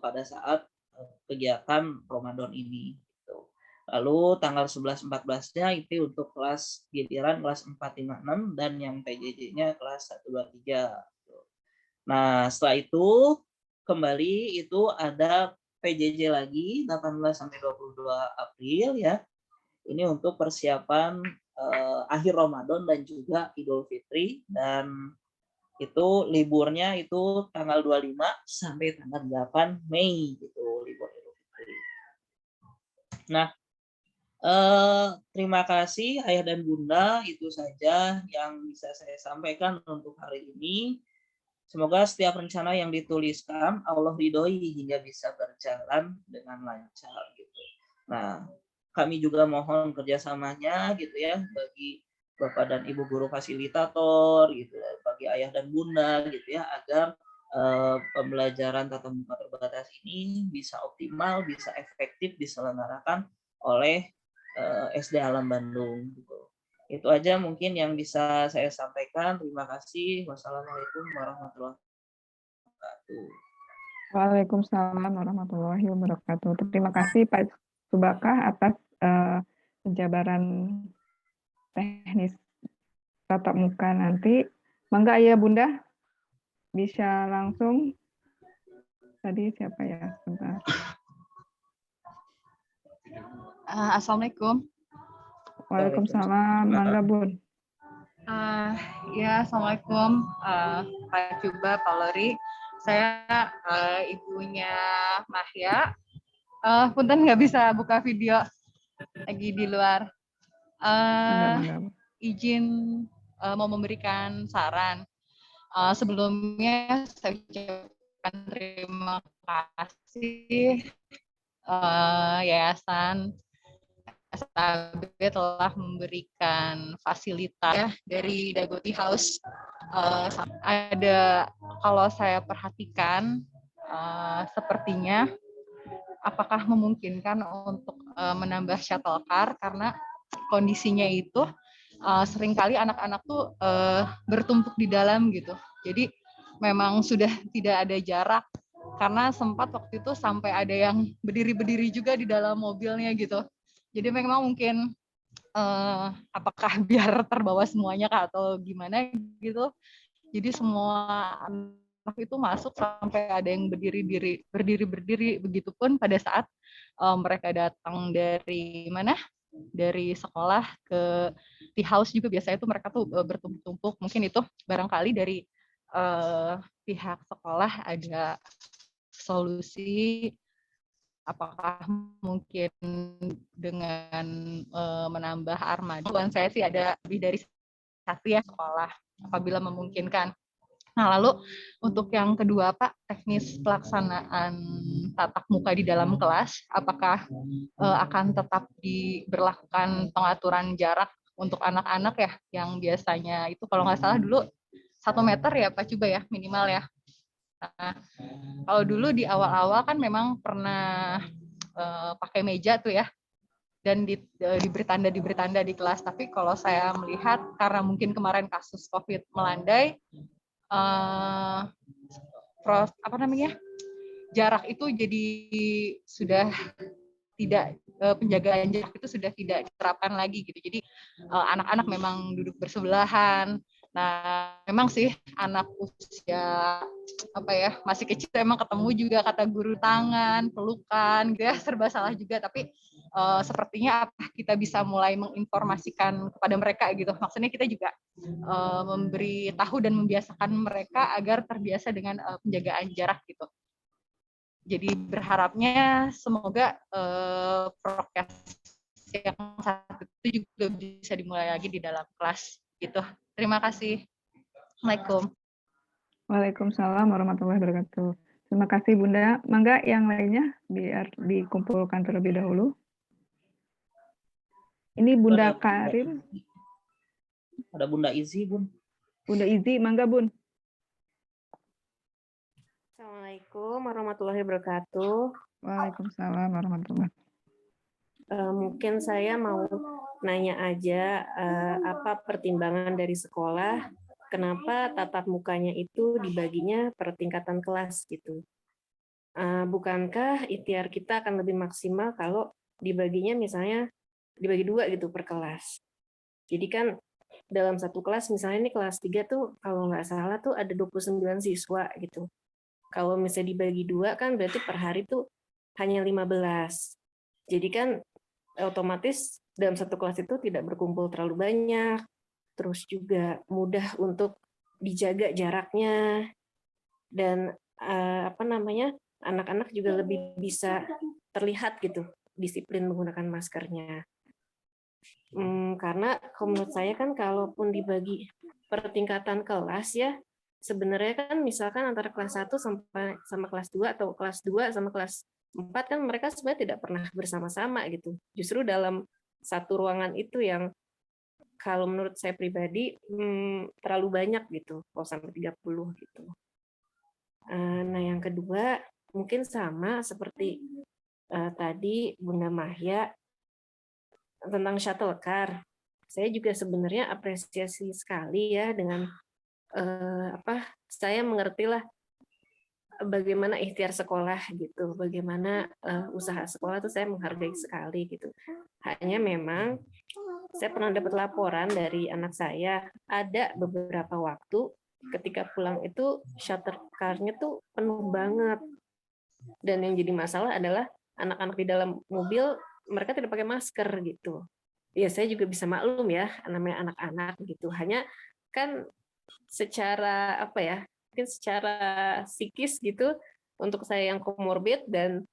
pada saat kegiatan Ramadan ini. Gitu. Lalu tanggal 11-14-nya itu untuk kelas giliran kelas 4, 5, 6 dan yang PJJ-nya kelas 1, 2, 3. Nah, setelah itu kembali itu ada PJJ lagi 18 sampai 22 April ya. Ini untuk persiapan akhir Ramadan dan juga Idul Fitri, dan itu liburnya itu tanggal 25 sampai tanggal 8 Mei gitu libur Idul Fitri. Nah, terima kasih ayah dan bunda, itu saja yang bisa saya sampaikan untuk hari ini. Semoga setiap rencana yang dituliskan Allah ridhoi hingga bisa berjalan dengan lancar gitu. Nah, kami juga mohon kerjasamanya gitu ya bagi Bapak dan Ibu guru fasilitator gitu ya, bagi ayah dan bunda gitu ya, agar pembelajaran tatap muka terbatas ini bisa optimal, bisa efektif diselenggarakan oleh SD Alam Bandung gitu. Itu aja mungkin yang bisa saya sampaikan. Terima kasih. Wassalamualaikum warahmatullahi wabarakatuh. Waalaikumsalam warahmatullahi wabarakatuh. Terima kasih Pak Subakah atas penjabaran teknis tatap muka nanti. Mangga Ayah Bunda bisa langsung. Tadi siapa ya? Sebentar. Assalamualaikum. Waalaikumsalam. Mangga Bun. Ya, Assalamualaikum Pak Juba, Pak Lori. Saya ibunya Mahya. Punten nggak bisa buka video, lagi di luar. Izin mau memberikan saran. Sebelumnya saya ucapkan mengucapkan terima kasih Yayasan SAB telah memberikan fasilitas ya, dari Dagoti House. Ada, kalau saya perhatikan, sepertinya apakah memungkinkan untuk menambah shuttle car, karena kondisinya itu seringkali anak-anak tuh bertumpuk di dalam gitu. Jadi memang sudah tidak ada jarak, karena sempat waktu itu sampai ada yang berdiri-berdiri juga di dalam mobilnya gitu. Jadi memang mungkin apakah biar terbawa semuanya kah atau gimana gitu. Jadi semua anak itu masuk sampai ada yang berdiri, begitupun pada saat mereka datang dari mana? Dari sekolah ke tea house juga biasanya itu mereka tuh bertumpuk-tumpuk. Mungkin itu barangkali dari pihak sekolah ada solusi, apakah mungkin dengan menambah armada. Bukan saya sih ada lebih dari satu ya sekolah apabila memungkinkan. Nah, lalu untuk yang kedua Pak, teknis pelaksanaan tatap muka di dalam kelas, apakah akan tetap diberlakukan pengaturan jarak untuk anak-anak ya, yang biasanya itu kalau nggak salah dulu 1 meter ya Pak Cuba ya, minimal ya. Nah, kalau dulu di awal-awal kan memang pernah pakai meja tuh ya, dan diberi tanda di kelas. Tapi kalau saya melihat karena mungkin kemarin kasus COVID melandai, jarak itu jadi sudah tidak, penjagaan jarak itu sudah tidak diterapkan lagi gitu. Jadi anak-anak memang duduk bersebelahan. Nah, memang sih anak usia masih kecil emang ketemu juga kata guru tangan, pelukan gitu ya, serba salah juga. Tapi sepertinya kita bisa mulai menginformasikan kepada mereka gitu. Maksudnya kita juga memberi tahu dan membiasakan mereka agar terbiasa dengan penjagaan jarak gitu. Jadi berharapnya semoga prokes yang saat itu juga bisa dimulai lagi di dalam kelas gitu. Terima kasih. Assalamualaikum. Waalaikumsalam warahmatullahi wabarakatuh. Terima kasih Bunda. Mangga yang lainnya biar dikumpulkan terlebih dahulu. Ini Bunda Karim. Ada Bunda Izi, Bun. Bunda Izi, mangga Bun. Assalamualaikum warahmatullahi wabarakatuh. Waalaikumsalam warahmatullahi wabarakatuh. Mungkin saya mau nanya aja apa pertimbangan dari sekolah, kenapa tatap mukanya itu dibaginya per tingkatan kelas gitu. Bukankah ikhtiar kita akan lebih maksimal kalau dibaginya misalnya dibagi 2 gitu per kelas. Jadi kan dalam satu kelas, misalnya ini kelas 3 tuh kalau nggak salah tuh ada 29 siswa gitu. Kalau misalnya dibagi 2 kan berarti per hari tuh hanya 15. Jadi kan otomatis dalam satu kelas itu tidak berkumpul terlalu banyak, terus juga mudah untuk dijaga jaraknya, dan anak-anak juga lebih bisa terlihat gitu disiplin menggunakan maskernya. Karena menurut saya kan kalaupun dibagi per tingkatan kelas ya, sebenarnya kan misalkan antara kelas 1 sama kelas 2 atau kelas 2 sama kelas 4 kan mereka sebenarnya tidak pernah bersama-sama gitu. Justru dalam satu ruangan itu yang kalau menurut saya pribadi terlalu banyak gitu, kalau sampai 30 gitu. Nah yang kedua mungkin sama seperti tadi Bunda Mahya tentang shuttle car. Saya juga sebenarnya apresiasi sekali ya dengan saya mengertilah bagaimana ikhtiar sekolah gitu, bagaimana usaha sekolah itu saya menghargai sekali gitu. Hanya memang saya pernah dapat laporan dari anak saya, ada beberapa waktu ketika pulang itu shuttle car-nya tuh penuh banget. Dan yang jadi masalah adalah anak-anak di dalam mobil mereka tidak pakai masker gitu. Ya saya juga bisa maklum ya, namanya anak-anak gitu. Hanya kan secara mungkin secara psikis gitu, untuk saya yang komorbid dan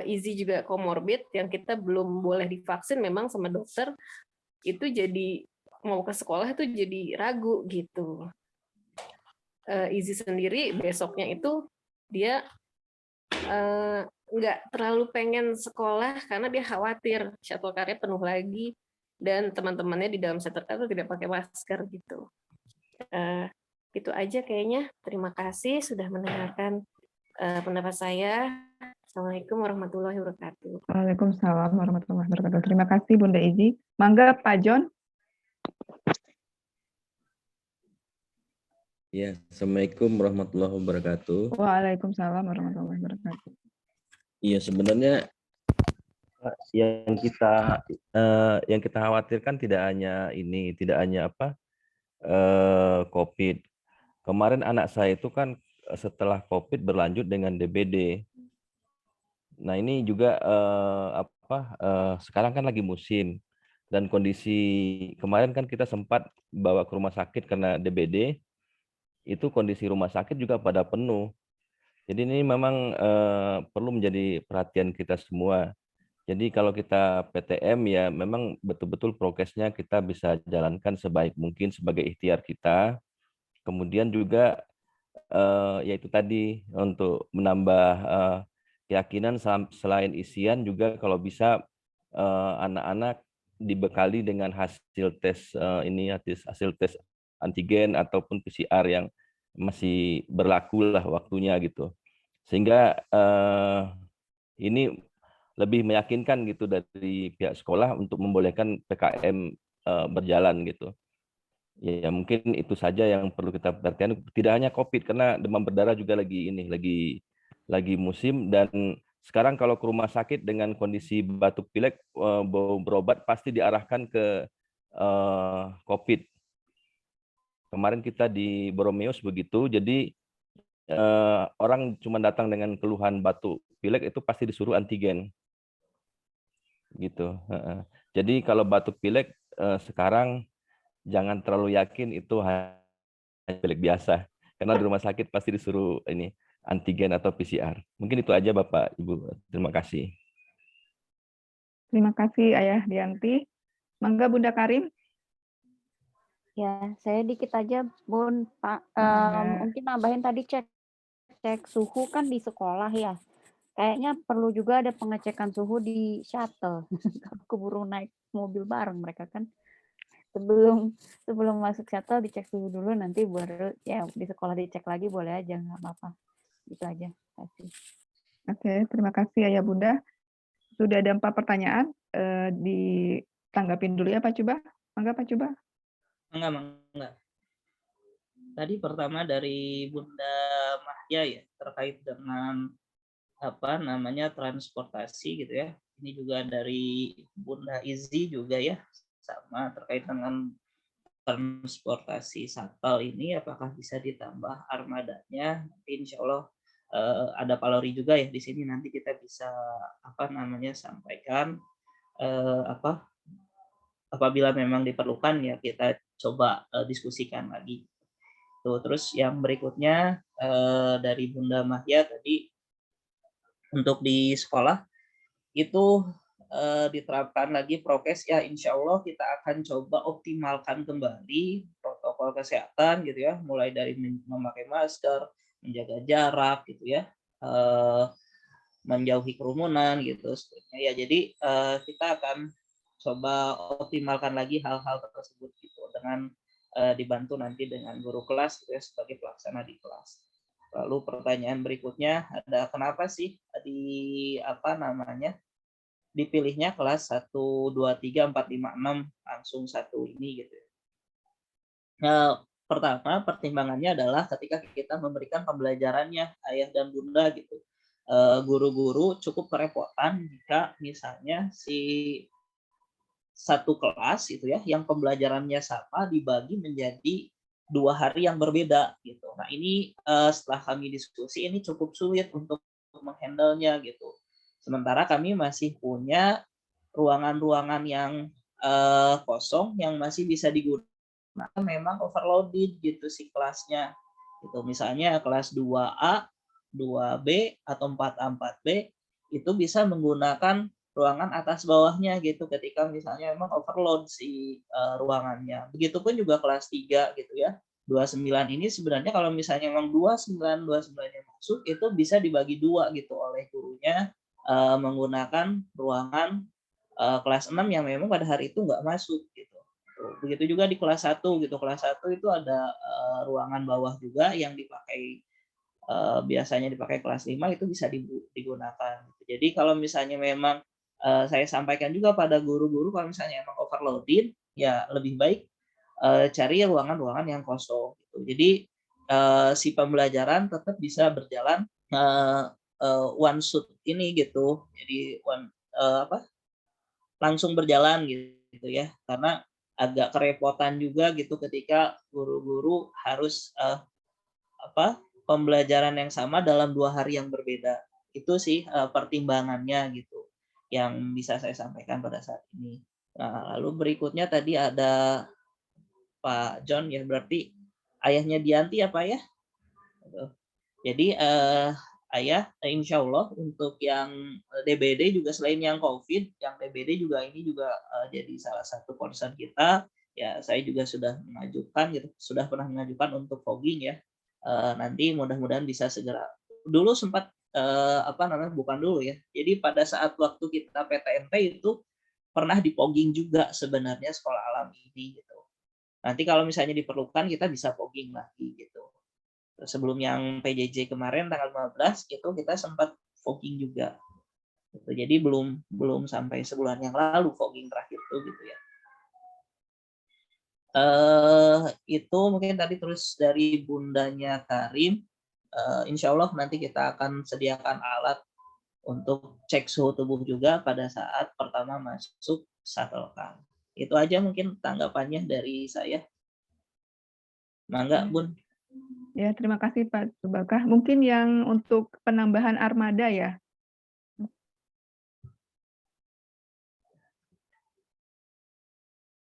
Izzy juga komorbid yang kita belum boleh divaksin memang sama dokter, itu jadi mau ke sekolah itu jadi ragu gitu. Izzy sendiri besoknya itu dia nggak terlalu pengen sekolah karena dia khawatir shuttle car-nya penuh lagi dan teman-temannya di dalam shuttle car tidak pakai masker gitu. Itu aja kayaknya. Terima kasih sudah mendengarkan pendapat saya. Assalamualaikum warahmatullahi wabarakatuh. Waalaikumsalam warahmatullahi wabarakatuh. Terima kasih Bunda Izi. Mangga Pak John. Ya, Assalamualaikum warahmatullahi wabarakatuh. Waalaikumsalam warahmatullahi wabarakatuh. Iya, sebenarnya yang kita khawatirkan tidak hanya COVID. Kemarin anak saya itu kan setelah COVID berlanjut dengan DBD. Nah, ini juga sekarang kan lagi musim dan kondisi kemarin kan kita sempat bawa ke rumah sakit karena DBD. Itu kondisi rumah sakit juga pada penuh. Jadi ini memang perlu menjadi perhatian kita semua. Jadi kalau kita PTM ya memang betul-betul prokesnya kita bisa jalankan sebaik mungkin sebagai ikhtiar kita. Kemudian juga yaitu tadi untuk menambah keyakinan selain isian juga kalau bisa anak-anak dibekali dengan hasil tes hasil tes antigen ataupun PCR yang masih berlaku lah waktunya gitu, sehingga ini lebih meyakinkan gitu dari pihak sekolah untuk membolehkan PKM berjalan gitu. Ya mungkin itu saja yang perlu kita perhatikan. Tidak hanya COVID karena demam berdarah juga lagi musim dan sekarang kalau ke rumah sakit dengan kondisi batuk pilek berobat pasti diarahkan ke COVID. Kemarin kita di Boromeus begitu, jadi orang cuma datang dengan keluhan batuk pilek itu pasti disuruh antigen, gitu. Jadi kalau batuk pilek sekarang jangan terlalu yakin itu hanya pilek biasa, karena di rumah sakit pasti disuruh ini antigen atau PCR. Mungkin itu aja Bapak Ibu. Terima kasih. Terima kasih Ayah Dianti. Mangga Bunda Karim. Ya, saya dikit aja, Bun, Pak. Mungkin nambahin tadi cek suhu kan di sekolah ya. Kayaknya perlu juga ada pengecekan suhu di shuttle. Keburu naik mobil bareng mereka kan. Sebelum masuk shuttle dicek suhu dulu, nanti baru ya di sekolah dicek lagi boleh aja, nggak apa-apa. Itu aja. Kasih. Oke, terima kasih Ayah Bunda. Sudah ada 4 pertanyaan. Ditanggapin dulu ya Pak Cuba. Mangga Pak Cuba. Enggak. Tadi pertama dari Bunda Mahya ya terkait dengan transportasi gitu ya. Ini juga dari Bunda Izi juga ya, sama terkait dengan transportasi shuttle ini apakah bisa ditambah armadanya. Insya Allah ada Palori juga ya di sini, nanti kita bisa sampaikan apabila memang diperlukan ya kita coba diskusikan lagi. Tuh, terus yang berikutnya dari Bunda Mahya tadi untuk di sekolah itu diterapkan lagi prokes ya, insya Allah kita akan coba optimalkan kembali protokol kesehatan gitu ya, mulai dari memakai masker, menjaga jarak gitu ya, menjauhi kerumunan gitu sepertinya ya. Jadi kita akan coba optimalkan lagi hal-hal tersebut gitu dengan dibantu nanti dengan guru kelas gitu ya, sebagai pelaksana di kelas. Lalu pertanyaan berikutnya ada kenapa sih dipilihnya kelas 1, 2, 3, 4, 5, 6 langsung satu ini gitu. Pertama pertimbangannya adalah ketika kita memberikan pembelajarannya Ayah dan Bunda gitu. Guru-guru cukup kerepotan jika misalnya si satu kelas itu ya yang pembelajarannya sama dibagi menjadi 2 hari yang berbeda gitu. Nah ini setelah kami diskusi ini cukup sulit untuk menghandle-nya gitu. Sementara kami masih punya ruangan-ruangan yang kosong yang masih bisa digunakan. Memang overloaded gitu si kelasnya. Gitu. Misalnya kelas 2A, 2B atau 4A, 4B itu bisa menggunakan ruangan atas bawahnya gitu ketika misalnya memang overload si ruangannya. Begitupun juga kelas 3 gitu ya. 29 ini sebenarnya kalau misalnya memang 29-29-nya masuk, itu bisa dibagi 2 gitu oleh gurunya menggunakan ruangan kelas 6 yang memang pada hari itu nggak masuk gitu. Begitu juga di kelas 1 gitu. Kelas 1 itu ada ruangan bawah juga yang dipakai biasanya dipakai kelas 5 itu bisa digunakan. Jadi kalau misalnya memang saya sampaikan juga pada guru-guru kalau misalnya emang overloaded, ya lebih baik cari ruangan-ruangan yang kosong gitu. Jadi si pembelajaran tetap bisa berjalan one shot ini gitu. Jadi langsung berjalan gitu ya. Karena agak kerepotan juga gitu ketika guru-guru harus pembelajaran yang sama dalam 2 hari yang berbeda. Itu sih pertimbangannya gitu yang bisa saya sampaikan pada saat ini. Nah, lalu berikutnya tadi ada Pak John ya, berarti ayahnya Dianti apa ya? Jadi ayah insya Allah untuk yang DBD juga selain yang COVID, yang DBD juga ini juga jadi salah satu concern kita. Ya saya juga sudah mengajukan gitu, sudah pernah mengajukan untuk fogging ya. Nanti mudah-mudahan bisa segera. Dulu sempat bukan dulu ya. Jadi pada saat waktu kita PTMT itu pernah di fogging juga sebenarnya sekolah alam ini gitu. Nanti kalau misalnya diperlukan kita bisa fogging lagi gitu. Sebelum yang PJJ kemarin tanggal 15 itu kita sempat fogging juga. Gitu. Jadi belum sampai sebulan yang lalu fogging terakhir tuh gitu ya. Itu mungkin tadi terus dari bundanya Karim. Insya Allah nanti kita akan sediakan alat untuk cek suhu tubuh juga pada saat pertama masuk shuttle car. Itu aja mungkin tanggapannya dari saya. Mangga, Bun. Ya, terima kasih Pak Subakah. Mungkin yang untuk penambahan armada ya.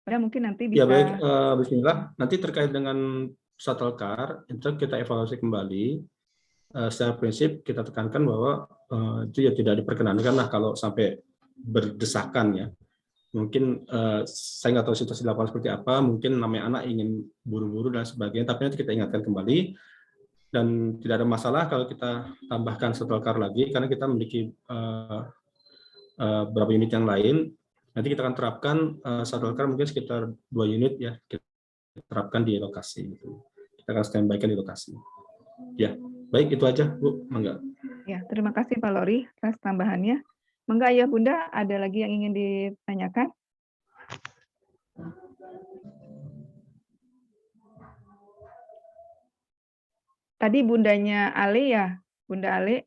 Ya, mungkin nanti bisa. Ya baik, bismillah. Nanti terkait dengan shuttle car, itu kita evaluasi kembali. Secara prinsip kita tekankan bahwa itu ya tidak diperkenankan lah kalau sampai berdesakan ya. Mungkin saya nggak tahu situasi di lapangan seperti apa, mungkin namanya anak ingin buru-buru dan sebagainya, tapi nanti kita ingatkan kembali dan tidak ada masalah kalau kita tambahkan shuttle car lagi karena kita memiliki beberapa unit yang lain. Nanti kita akan terapkan shuttle car mungkin sekitar 2 unit ya, kita terapkan di lokasi. Kita akan standby-kan di lokasi. Ya, baik itu aja Bu, mangga. Ya, terima kasih Pak Lori atas tambahannya. Mangga Ayah Bunda, ada lagi yang ingin ditanyakan? Tadi bundanya Ale ya, Bunda Ale.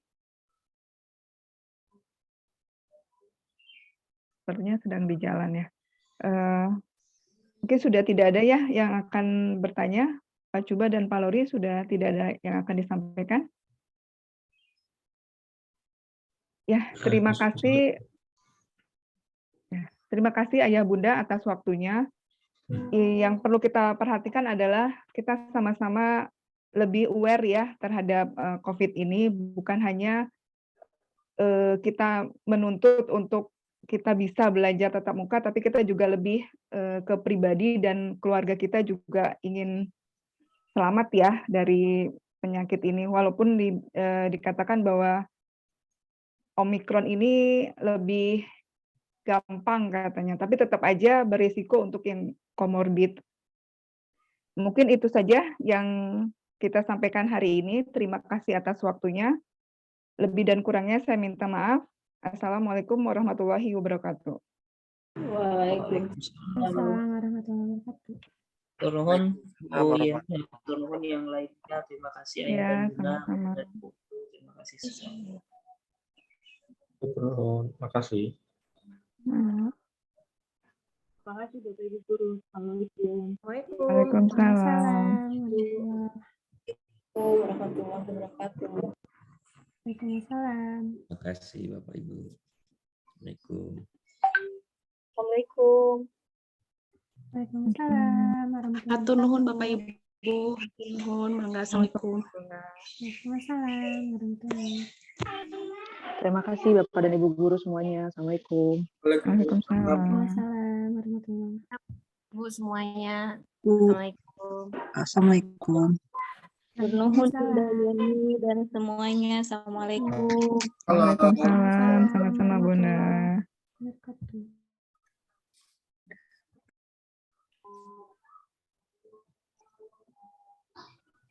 Sepertinya sedang di jalan ya. Mungkin sudah tidak ada ya yang akan bertanya. Pak Cuba dan Pak Lori sudah tidak ada yang akan disampaikan. Ya, terima kasih. Ya, terima kasih Ayah Bunda atas waktunya. Yang perlu kita perhatikan adalah kita sama-sama lebih aware ya terhadap COVID ini, bukan hanya kita menuntut untuk kita bisa belajar tatap muka, tapi kita juga lebih ke pribadi dan keluarga kita juga ingin selamat ya dari penyakit ini. Walaupun dikatakan bahwa Omikron ini lebih gampang katanya, tapi tetap aja berisiko untuk yang komorbid. Mungkin itu saja yang kita sampaikan hari ini. Terima kasih atas waktunya. Lebih dan kurangnya saya minta maaf. Assalamualaikum warahmatullahi wabarakatuh. Waalaikumsalam warahmatullahi wabarakatuh. Turun turun yang lainnya. Terima kasih Ayah dan Bunda. Terima kasih semua. Terima kasih. Terima kasih Bapak Ibu Guru. Assalamualaikum. Waalaikumsalam. Warahmatullahi wabarakatuh. Waalaikumsalam. Terima kasih Bapak Ibu. Assalamualaikum. Assalamualaikum. Waalaikumsalam warahmatullahi Atur nuhun Bapak Ibu. Atur nuhun. Mangga. Assalamualaikum. Waalaikumsalam warahmatullahi. Terima kasih Bapak dan Ibu Guru semuanya. Assalamualaikum. Waalaikumsalam. Waalaikumsalam warahmatullahi wabarakatuh. Bu semuanya. Bu. Assalamualaikum. Assalamualaikum. Nuhun Bunda Yeni dan semuanya. Assalamualaikum. Waalaikumsalam. Sama-sama Bunda. Wabarakatuh.